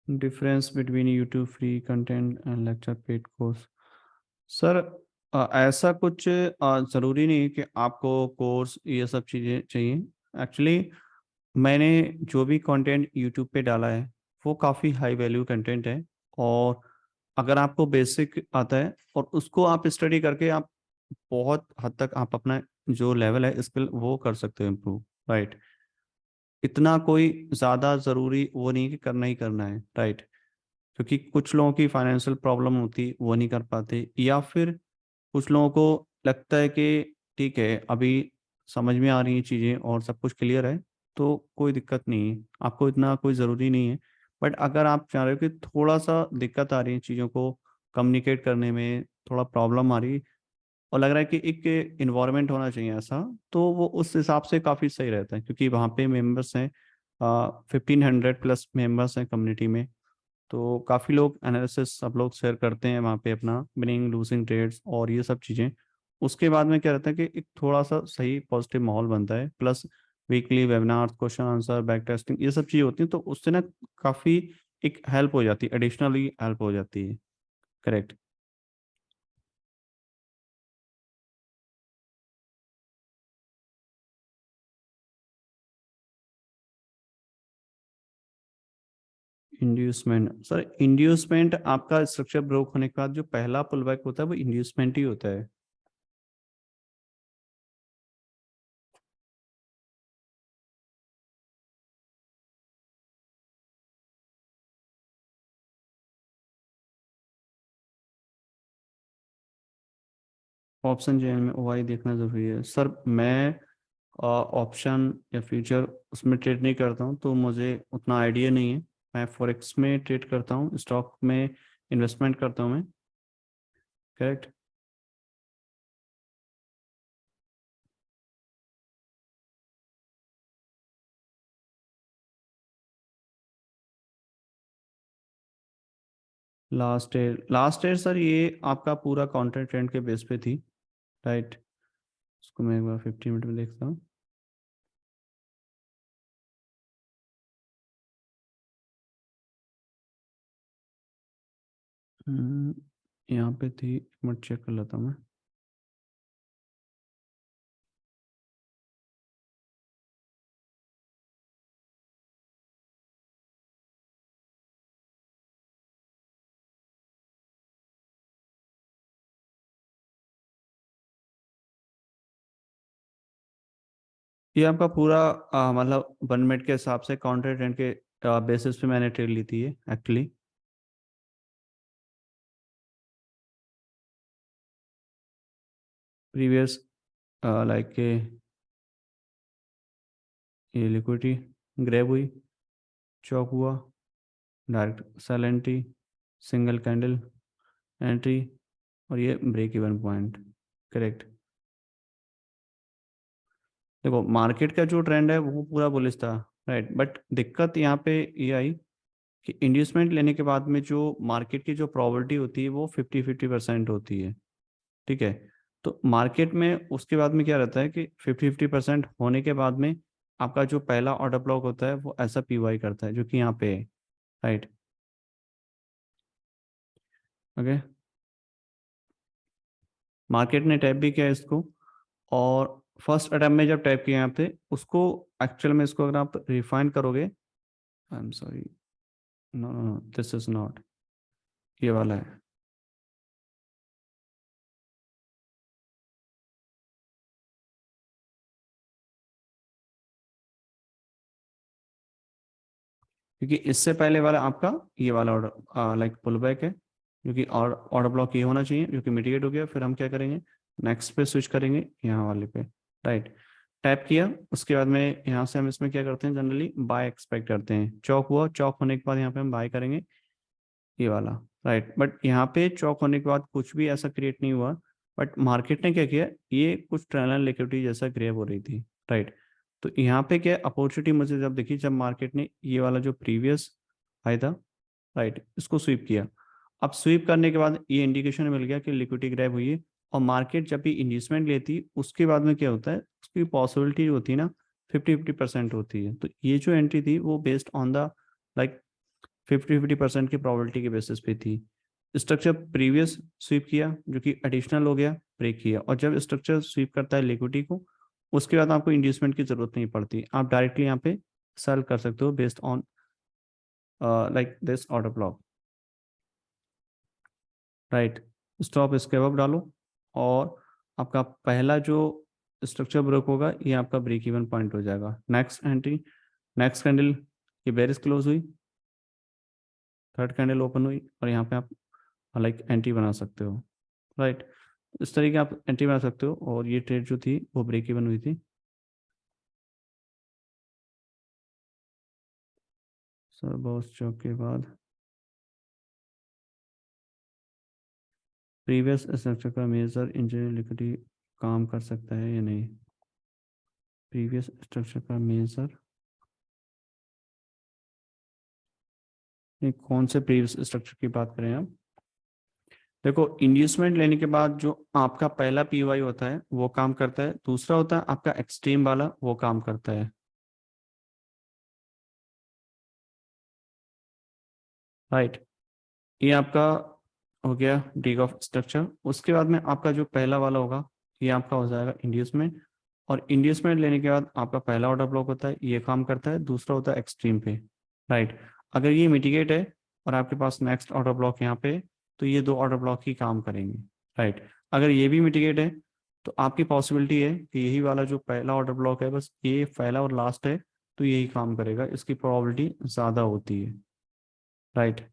Difference between YouTube free content and lecture paid course. Sir ऐसा कुछ ज़रूरी नहीं कि आपको कोर्स ये सब चीज़ें चाहिए। एक्चुअली मैंने जो भी कंटेंट यूट्यूब पे डाला है वो काफ़ी हाई वैल्यू कंटेंट है। और अगर आपको बेसिक आता है और उसको आप स्टडी करके आप बहुत हद तक आप अपना जो लेवल है स्किल वो कर सकते हो इम्प्रूव। राइट। इतना कोई ज़्यादा ज़रूरी वो नहीं कि करना ही करना है। राइट। क्योंकि कुछ लोगों की फाइनेंशियल प्रॉब्लम होती वो नहीं कर पाते, या फिर कुछ लोगों को लगता है कि ठीक है अभी समझ में आ रही हैं चीज़ें और सब कुछ क्लियर है तो कोई दिक्कत नहीं है, आपको इतना कोई ज़रूरी नहीं है। बट अगर आप चाह रहे हो कि थोड़ा सा दिक्कत आ रही है चीज़ों को कम्युनिकेट करने में, थोड़ा प्रॉब्लम आ रही और लग रहा है कि एक इन्वायरमेंट होना चाहिए ऐसा, तो वो उस हिसाब से काफ़ी सही रहता है क्योंकि वहाँ पे मेंबर्स हैं, 1500 प्लस मेंबर्स हैं कम्युनिटी में। तो काफ़ी लोग एनालिसिस सब लोग शेयर करते हैं वहाँ पे अपना विनिंग लूजिंग ट्रेड्स और ये सब चीज़ें। उसके बाद में क्या रहता है कि एक थोड़ा सा सही पॉजिटिव माहौल बनता है, plus weekly webinar question answer back testing ये सब चीज़ें होती हैं, तो उससे ना काफ़ी एक हेल्प हो जाती है, एडिशनली हेल्प हो जाती है। करेक्ट। इंड्यूसमेंट। सर इंड्यूसमेंट आपका स्ट्रक्चर ब्रोक होने के बाद जो पहला पुल बैक होता है वो इंड्यूसमेंट ही होता है। ऑप्शन चेन में ओआई देखना जरूरी है सर। मैं ऑप्शन या फ्यूचर उसमें ट्रेड नहीं करता हूँ तो मुझे उतना आइडिया नहीं है। मैं फॉरेक्स में ट्रेड करता हूँ, स्टॉक में इन्वेस्टमेंट करता हूँ मैं। करेक्ट। लास्ट ईयर सर ये आपका पूरा काउंटर ट्रेंड के बेस पे थी। राइट। उसको मैं एक बार 15 मिनट में देखता हूँ। हम्म, यहाँ पे थी, एक मिनट चेक कर लेता हूँ मैं। ये आपका पूरा मतलब 1 मिनट के हिसाब से काउंटर ट्रेंड के बेसिस पे मैंने ट्रेड ली थी ये एक्चुअली। प्रीवियस लाइक ये लिक्विडिटी ग्रैब हुई, चौक हुआ, direct sell entry, single candle entry, और ये ब्रेक इवन पॉइंट। करेक्ट। देखो मार्केट का जो ट्रेंड है वो पूरा बुलिश था। राइट। बट दिक्कत यहाँ पे ये आई कि इंड्यूसमेंट लेने के बाद में जो मार्केट की जो प्रोबेबिलिटी होती है वो 50-50% होती है। ठीक है। तो मार्केट में उसके बाद में क्या रहता है कि 50-50% होने के बाद में आपका जो पहला ऑर्डर ब्लॉक होता है वो ऐसा पीवाई करता है जो कि यहाँ पे है। राइट। ओके। मार्केट ने टैप भी किया इसको, और फर्स्ट अटेम्प्ट में जब टैप किया यहाँ पे उसको, एक्चुअल में इसको अगर आप रिफाइन करोगे, I am sorry, no no no this is not, ये वाला है। क्योंकि इससे पहले वाला आपका ये वाला ऑर्डर लाइक पुल बैक है, क्योंकि और ऑर्डर ब्लॉक ये होना चाहिए क्योंकि मिटिगेट हो गया। फिर हम क्या करेंगे, नेक्स्ट पे स्विच करेंगे यहाँ वाले पे। राइट। टैप किया उसके बाद में यहाँ से हम इसमें क्या करते हैं, जनरली बाय एक्सपेक्ट करते हैं। चौक हुआ, चौक होने के बाद यहाँ पे हम बाय करेंगे ये वाला। राइट। बट यहाँ पे चौक होने के बाद कुछ भी ऐसा क्रिएट नहीं हुआ। बट मार्केट ने क्या किया, ये कुछ ट्रेनल लिक्विडिटी जैसा ग्रेव हो रही थी। राइट। तो यहाँ पे क्या अपॉर्चुनिटी मुझे जब देखी, जब मार्केट ने ये वाला जो प्रीवियस हाई था, राइट, इसको स्वीप किया। अब स्वीप करने के बाद ये इंडिकेशन मिल गया कि लिक्विडिटी ग्रैब हुई है, और मार्केट जब भी इन्वेस्टमेंट लेती है उसके बाद में क्या होता है, उसकी पॉसिबिलिटी होती है ना 50-50% होती है। तो ये जो एंट्री थी वो बेस्ड ऑन द लाइक 50-50% की प्रोबेबिलिटी के बेसिस पे थी। स्ट्रक्चर प्रीवियस स्वीप किया जो कि एडिशनल हो गया, ब्रेक किया, और जब स्ट्रक्चर स्वीप करता है लिक्विडिटी को, उसके बाद आपको इंड्यूसमेंट की जरूरत नहीं पड़ती, आप डायरेक्टली यहाँ पे सेल कर सकते हो based on like this order block, right. Stop इसके अब डालो, और आपका पहला जो स्ट्रक्चर ब्रेक होगा ये आपका ब्रेक इवन पॉइंट हो जाएगा। नेक्स्ट एंट्री, नेक्स्ट कैंडल ये बेरिश क्लोज हुई, थर्ड कैंडल ओपन हुई, और यहाँ पे आप लाइक एंट्री बना सकते हो, राइट। इस तरीके आप एंट्री बना सकते हो, और ये ट्रेड जो थी वो ब्रेक इवन हुई थी। सर बहुत चौक के बाद प्रीवियस स्ट्रक्चर का मेजर इंजीनियर लिक्विडिटी काम कर सकता है या नहीं। प्रीवियस स्ट्रक्चर का मेजर, ये कौन से प्रीवियस स्ट्रक्चर की बात करें आप। देखो इंड्यूसमेंट लेने के बाद जो आपका पहला पीवाई होता है वो काम करता है, दूसरा होता है आपका एक्सट्रीम वाला, वो काम करता है, राइट। ये आपका हो गया डी ऑफ स्ट्रक्चर। उसके बाद में आपका जो पहला वाला होगा ये आपका हो जाएगा इंड्यूसमेंट, और इंड्यूसमेंट लेने के बाद आपका पहला ऑर्डर ब्लॉक होता है, ये काम करता है, दूसरा होता है एक्सट्रीम पे, राइट। अगर ये मिटिगेट है और आपके पास नेक्स्ट ऑर्डर ब्लॉक यहाँ पे है, तो ये दो ऑर्डर ब्लॉक ही काम करेंगे, राइट। अगर ये भी मिटिगेट है तो आपकी पॉसिबिलिटी है कि यही वाला जो पहला ऑर्डर ब्लॉक है, बस ये पहला और लास्ट है, तो यही काम करेगा, इसकी प्रोबेबिलिटी ज़्यादा होती है, राइट।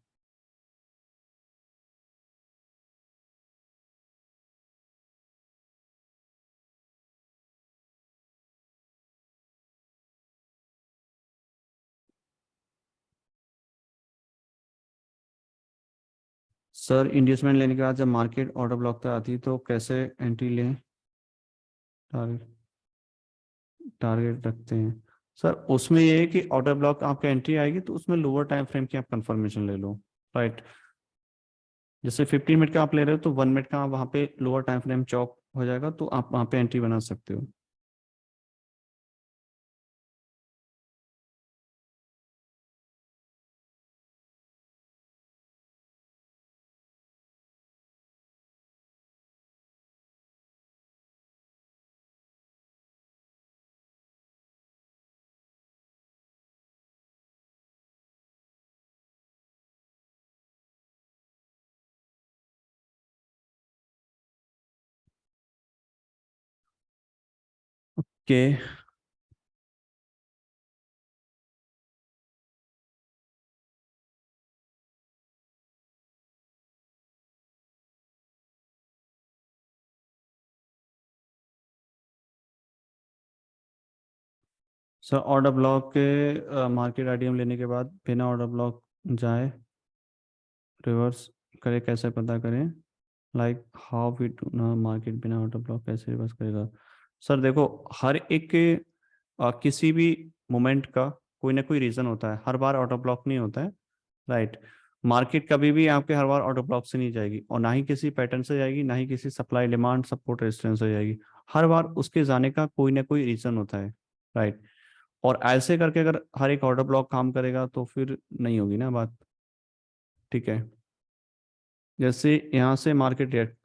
सर इंडस्टमेंट लेने के बाद जब मार्केट ऑर्डर ब्लॉक पे आती है तो कैसे एंट्री लें, टारगेट टारगेट रखते हैं। सर उसमें ये है कि ऑर्डर ब्लॉक आपका एंट्री आएगी तो उसमें लोअर टाइम फ्रेम की आप कंफर्मेशन ले लो, राइट। जैसे 15 मिनट का आप ले रहे हो तो 1 मिनट का वहाँ पे लोअर टाइम फ्रेम चौक हो जाएगा, तो आप वहाँ पे एंट्री बना सकते हो। के सर ऑर्डर ब्लॉक के मार्केट आईडीएम लेने के बाद बिना ऑर्डर ब्लॉक जाए रिवर्स करे, कैसे पता करें, लाइक हाउ वी डू ना मार्केट बिना ऑर्डर ब्लॉक कैसे रिवर्स करेगा। सर देखो हर एक किसी भी मोमेंट का कोई ना कोई रीज़न होता है, हर बार ऑर्डर ब्लॉक नहीं होता है, राइट। मार्केट कभी भी आपके हर बार ऑर्डर ब्लॉक से नहीं जाएगी, और ना ही किसी पैटर्न से जाएगी, ना ही किसी सप्लाई डिमांड सपोर्ट रेजिस्टेंस से जाएगी। हर बार उसके जाने का कोई ना कोई रीज़न होता है, राइट। और ऐसे करके अगर हर एक ऑर्डर ब्लॉक काम करेगा तो फिर नहीं होगी ना बात, ठीक है। जैसे यहाँ से मार्केट रेट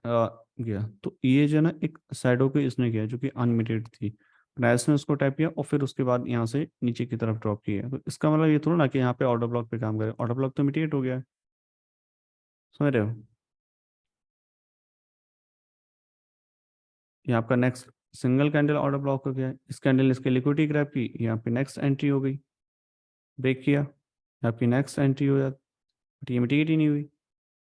गया, तो ये जो है ना एक साइडो को इसने किया जो कि अनलिमिटेड थी, प्राइस ने उसको टैप किया और फिर उसके बाद यहाँ से नीचे की तरफ ड्रॉप किया, तो इसका मतलब ये थोड़ा ना कि यहाँ पे ऑर्डर ब्लॉक पे काम करे, ऑर्डर ब्लॉक तो मिटिगेट हो गया है, समझ रहे हो। ये आपका next single candle order block हो गया है, इस कैंडल इसके लिक्विडिटी ग्रैब की, यहाँ पे नेक्स्ट एंट्री हो गई, ब्रेक किया, आपकी नेक्स्ट एंट्री हो जाती, बट ये मिटिगेट ही नहीं हुई।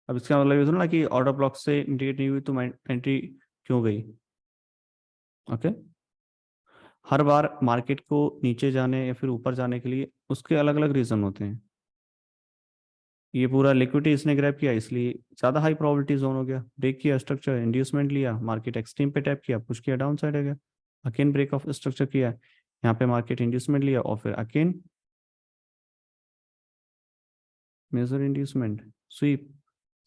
अब इसका मतलब ये थोड़ा ना कि ऑर्डर ब्लॉक से मिटिगेट नहीं हुई तो एंट्री क्यों गई, ओके। हर बार मार्केट को नीचे जाने या फिर ऊपर जाने के लिए उसके अलग अलग रीजन होते हैं। ये पूरा लिक्विडिटी इसने ग्रैब किया इसलिए ज्यादा हाई प्रोबेबिलिटी जोन हो गया, ब्रेक किया स्ट्रक्चर, इंड्यूसमेंट लिया, मार्केट एक्सट्रीम पे टैप किया, पुश किया, डाउन साइड हो गया, अगेन ब्रेक ऑफ स्ट्रक्चर किया, यहाँ पे मार्केट इंड्यूसमेंट लिया और फिर again major inducement, sweep,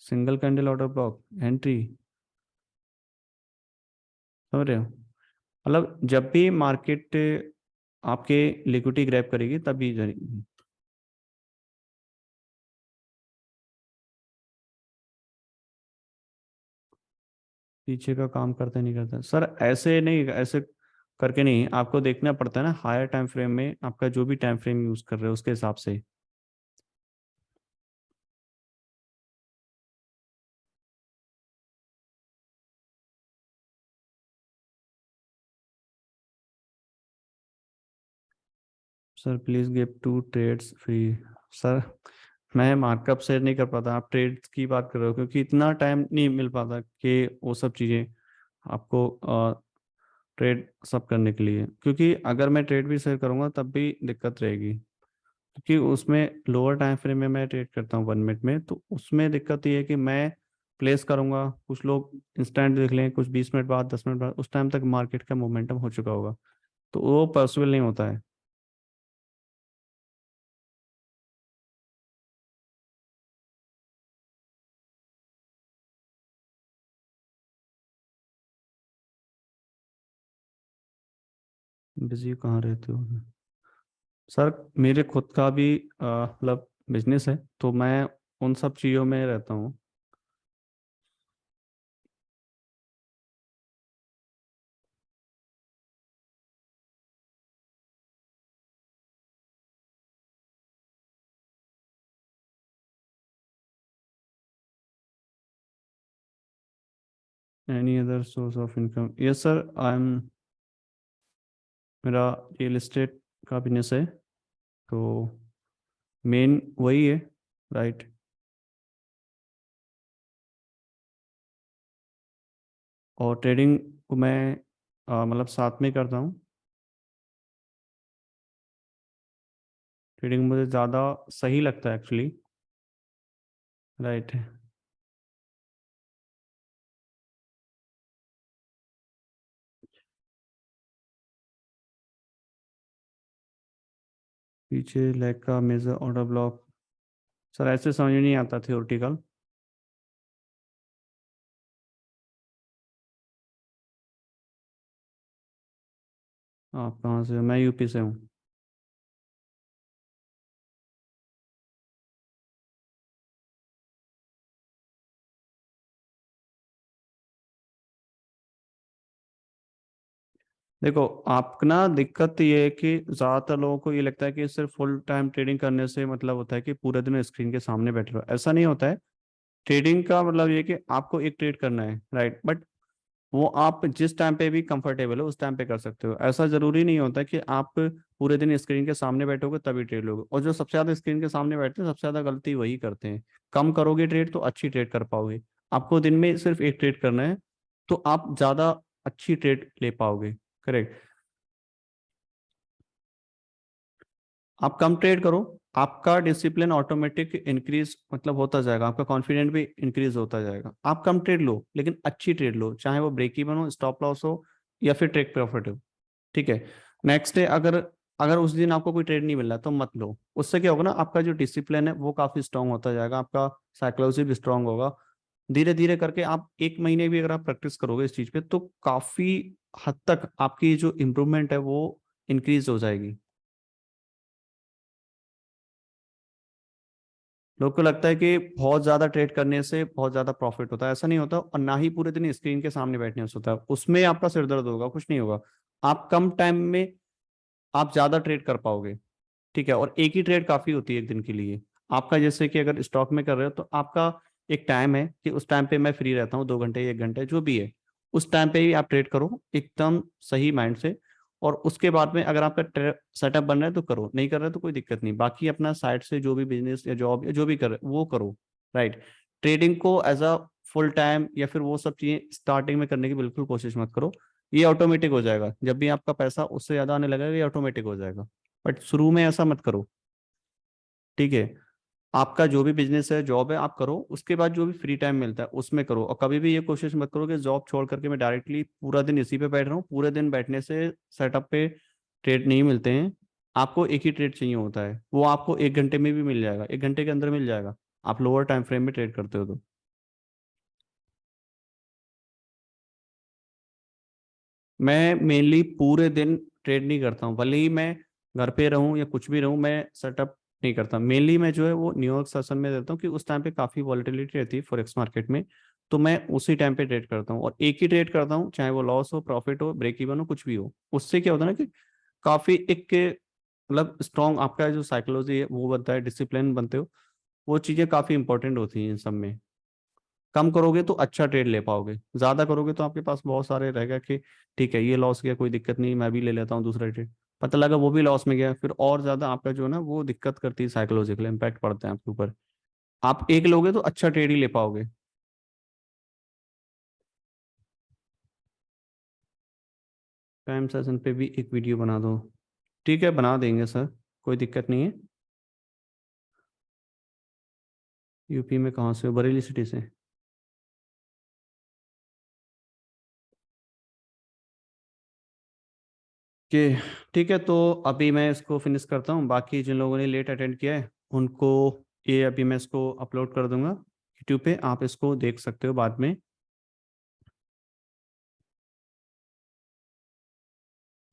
single candle order block, entry. समझ रहे हो? मतलब जब भी मार्केट आपके लिक्विडिटी ग्रैब करेगी तभी जाएगी। पीछे का काम करते नहीं करता सर, ऐसे नहीं, ऐसे करके नहीं, आपको देखना पड़ता है ना हायर टाइम फ्रेम में, आपका जो भी टाइम फ्रेम यूज कर रहे हो उसके हिसाब से। Sir please give two trades free. Sir मैं मार्कअप शेयर नहीं कर पाता, आप ट्रेड की बात कर रहे हो, क्योंकि इतना टाइम नहीं मिल पाता कि वो सब चीज़ें आपको ट्रेड सब करने के लिए, क्योंकि अगर मैं ट्रेड भी शेयर करूंगा तब भी दिक्कत रहेगी, क्योंकि उसमें लोअर टाइम फ्रेम में मैं ट्रेड करता हूँ 1 मिनट में, तो उसमें दिक्कत ये है कि मैं प्लेस करूंगा, कुछ लोग इंस्टेंट देख लें, कुछ 20 मिनट बाद, 10 मिनट बाद, उस टाइम तक मार्केट का मोमेंटम हो चुका होगा, तो वो पॉसिबल नहीं होता है। बिजी कहाँ रहते हो? सर मेरे खुद का भी मतलब बिजनेस है, तो मैं उन सब चीज़ों में रहता हूँ। Any other source of income? Yes sir, I am, मेरा रियल एस्टेट का बिजनेस है, तो मेन वही है। राइट। और ट्रेडिंग को मैं मतलब साथ में करता हूँ। ट्रेडिंग मुझे ज़्यादा सही लगता है एक्चुअली। राइट। पीछे लेग का मेजर ऑर्डर ब्लॉक? सर ऐसे समझ में नहीं आता थियोरटिकल। आप कहाँ से हो? मैं यूपी से हूँ। देखो आप ना, दिक्कत ये है कि ज़्यादातर लोगों को ये लगता है कि सिर्फ फुल टाइम ट्रेडिंग करने से मतलब होता है कि पूरे दिन स्क्रीन के सामने बैठे रहो, ऐसा नहीं होता है। ट्रेडिंग का मतलब ये है कि आपको एक ट्रेड करना है, राइट, बट वो आप जिस टाइम पे भी कंफर्टेबल हो उस टाइम पे कर सकते हो। ऐसा जरूरी नहीं होता कि आप पूरे दिन स्क्रीन के सामने बैठोगे तभी ट्रेड लोगे, और जो सबसे ज्यादा स्क्रीन के सामने बैठते हैं सबसे ज्यादा गलती वही करते हैं। कम करोगे ट्रेड तो अच्छी ट्रेड कर पाओगे। आपको दिन में सिर्फ एक ट्रेड करना है, तो आप ज्यादा अच्छी ट्रेड ले पाओगे। करेक्ट। आप कम ट्रेड करो, आपका डिसिप्लिन ऑटोमेटिक इंक्रीज मतलब होता जाएगा, आपका कॉन्फिडेंट भी इंक्रीज होता जाएगा। आप कम ट्रेड लो लेकिन अच्छी ट्रेड लो, चाहे वो ब्रेक इवन हो, स्टॉप लॉस हो, या फिर टेक प्रॉफिट हो। ठीक है। नेक्स्ट डे अगर अगर उस दिन आपको कोई ट्रेड नहीं मिल रहा तो मत लो। उससे क्या होगा ना, आपका जो डिसिप्लिन है वो काफी स्ट्रांग होता जाएगा, आपका साइकोलॉजी भी स्ट्रांग होगा। धीरे धीरे करके आप 1 महीने भी अगर आप प्रैक्टिस करोगे इस चीज पे, तो काफी हद तक आपकी जो इम्प्रूवमेंट है वो इंक्रीज हो जाएगी। लोग को लगता है कि बहुत ज्यादा ट्रेड करने से बहुत ज्यादा प्रॉफिट होता है, ऐसा नहीं होता, और ना ही पूरे दिन स्क्रीन के सामने बैठने से होता है, उसमें आपका सिर दर्द होगा, कुछ नहीं होगा। आप कम टाइम में आप ज्यादा ट्रेड कर पाओगे। ठीक है, और एक ही ट्रेड काफी होती है एक दिन के लिए। आपका जैसे कि अगर स्टॉक में कर रहे हो तो आपका एक टाइम है कि उस टाइम पे मैं फ्री रहता हूँ, 2 घंटे 1 घंटे जो भी है, उस टाइम पे ही आप ट्रेड करो एकदम सही माइंड से। और उसके बाद में अगर आपका सेटअप बन रहा है तो करो, नहीं कर रहे तो कोई दिक्कत नहीं, बाकी अपना साइड से जो भी बिजनेस या जॉब या जो भी कर रहे वो करो। राइट। ट्रेडिंग को एज अ फुल टाइम या फिर वो सब चीजें स्टार्टिंग में करने की बिल्कुल कोशिश मत करो। ये ऑटोमेटिक हो जाएगा, जब भी आपका पैसा उससे ज्यादा आने लगेगा ये ऑटोमेटिक हो जाएगा, बट शुरू में ऐसा मत करो। ठीक है। आपका जो भी बिजनेस है, जॉब है, आप करो, उसके बाद जो भी फ्री टाइम मिलता है उसमें करो। और कभी भी ये कोशिश मत करो कि जॉब छोड़ करके मैं डायरेक्टली पूरा दिन इसी पे बैठ रहा हूँ। पूरे दिन बैठने से सेटअप पे ट्रेड नहीं मिलते हैं। आपको एक ही ट्रेड चाहिए होता है, वो आपको 1 घंटे में भी मिल जाएगा, 1 घंटे के अंदर मिल जाएगा, आप लोअर टाइम फ्रेम में ट्रेड करते हो तो। मैं मेनली पूरे दिन ट्रेड नहीं करता हूँ, भले ही मैं घर पे रहूँ या कुछ भी रहूँ, मैं सेटअप नहीं करता। मेनली मैं जो है वो न्यूयॉर्क सेशन में रहता हूँ कि उस टाइम पे काफ़ी वॉलेटिलिटी रहती है फॉरेक्स मार्केट में। तो मैं उसी टाइम पे ट्रेड करता हूँ और एक ही ट्रेड करता हूँ, चाहे वो लॉस हो, प्रॉफिट हो, ब्रेक इवन हो, कुछ भी हो। उससे क्या होता है ना कि काफ़ी एक मतलब स्ट्रॉन्ग आपका जो साइकोलॉजी है वो बनता है, डिसिप्लिन बनते हो। वो चीज़ें काफ़ी इंपॉर्टेंट होती हैं इन सब में। कम करोगे तो अच्छा ट्रेड ले पाओगे, ज्यादा करोगे तो आपके पास बहुत सारे रहेगा कि ठीक है ये लॉस गया, कोई दिक्कत नहीं, मैं भी ले लेता हूँ दूसरा ट्रेड। पता लगा वो भी लॉस में गया, फिर और ज्यादा आपका जो है ना वो दिक्कत करती है, साइकोलॉजिकल इम्पैक्ट पड़ता है आपके ऊपर। आप एक लोगे तो अच्छा ट्रेड ही ले पाओगे। टाइम सेशन पे भी एक वीडियो बना दो। ठीक है, बना देंगे सर, कोई दिक्कत नहीं है। यूपी में कहाँ से हो? बरेली सिटी से? कि ठीक है, तो अभी मैं इसको फिनिश करता हूँ। बाकी जिन लोगों ने लेट अटेंड किया है उनको, ये अभी मैं इसको अपलोड कर दूंगा यूट्यूब पे, आप इसको देख सकते हो बाद में।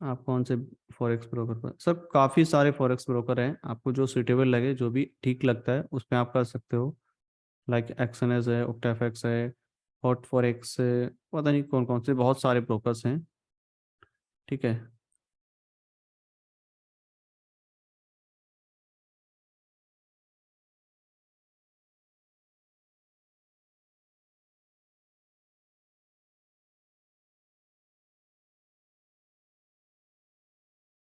आप कौन से फॉरेक्स ब्रोकर पर? सर काफ़ी सारे फॉरेक्स ब्रोकर हैं, आपको जो सूटेबल लगे, जो भी ठीक लगता है उस पर आप कर सकते हो। लाइक एक्सएनएस है, ओक्टाफेक्स है, हॉट फॉरेक्स है, पता नहीं कौन कौन से, बहुत सारे ब्रोकर्स हैं। ठीक है।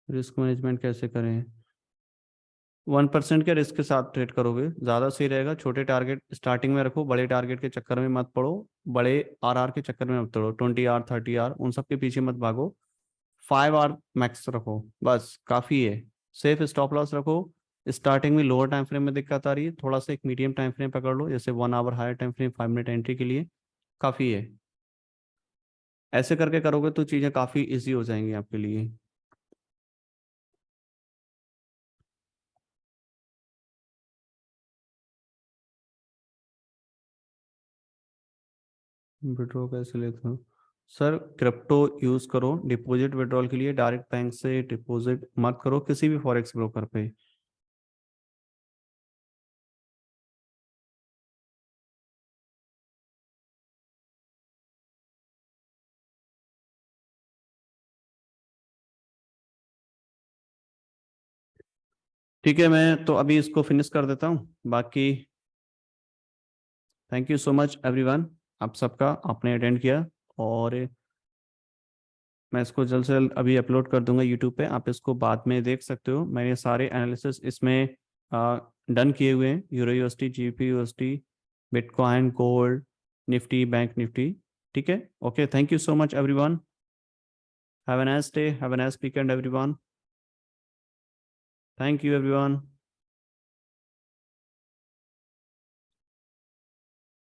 रिस्क मैनेजमेंट कैसे करें? 1% के रिस्क के साथ ट्रेड करोगे ज़्यादा सही रहेगा। छोटे टारगेट स्टार्टिंग में रखो, बड़े टारगेट के चक्कर में मत पड़ो। बड़े आर के चक्कर में मत पड़ो, 20 आर, 30 आर, उन सब के पीछे मत भागो। 5 आर मैक्स रखो, बस काफ़ी है। सेफ स्टॉप लॉस रखो। स्टार्टिंग में लोअर टाइम फ्रेम में दिक्कत आ रही है, थोड़ा सा एक मीडियम टाइम फ्रेम पकड़ लो, जैसे 1 hour higher time frame, 5 minute entry के लिए काफ़ी है। ऐसे करके करोगे तो चीज़ें काफ़ी इजी हो जाएंगी आपके लिए। विड्रॉ कैसे लेते हो? सर क्रिप्टो यूज़ करो डिपॉजिट विड्रॉल के लिए, डायरेक्ट बैंक से डिपॉजिट मत करो किसी भी फॉरेक्स ब्रोकर पे। ठीक है, मैं तो अभी इसको फिनिश कर देता हूँ। बाकी thank you so much everyone, आप सबका, आपने अटेंड किया। और मैं इसको जल्द से जल्द अभी अपलोड कर दूंगा यूट्यूब पे, आप इसको बाद में देख सकते हो। मैंने सारे एनालिसिस इसमें डन किए हुए हैं, euro UST, GBP UST, bitcoin, gold, Nifty, bank Nifty. ठीक है, okay, thank you so much everyone. Have a nice day, have a nice weekend everyone। Thank you everyone.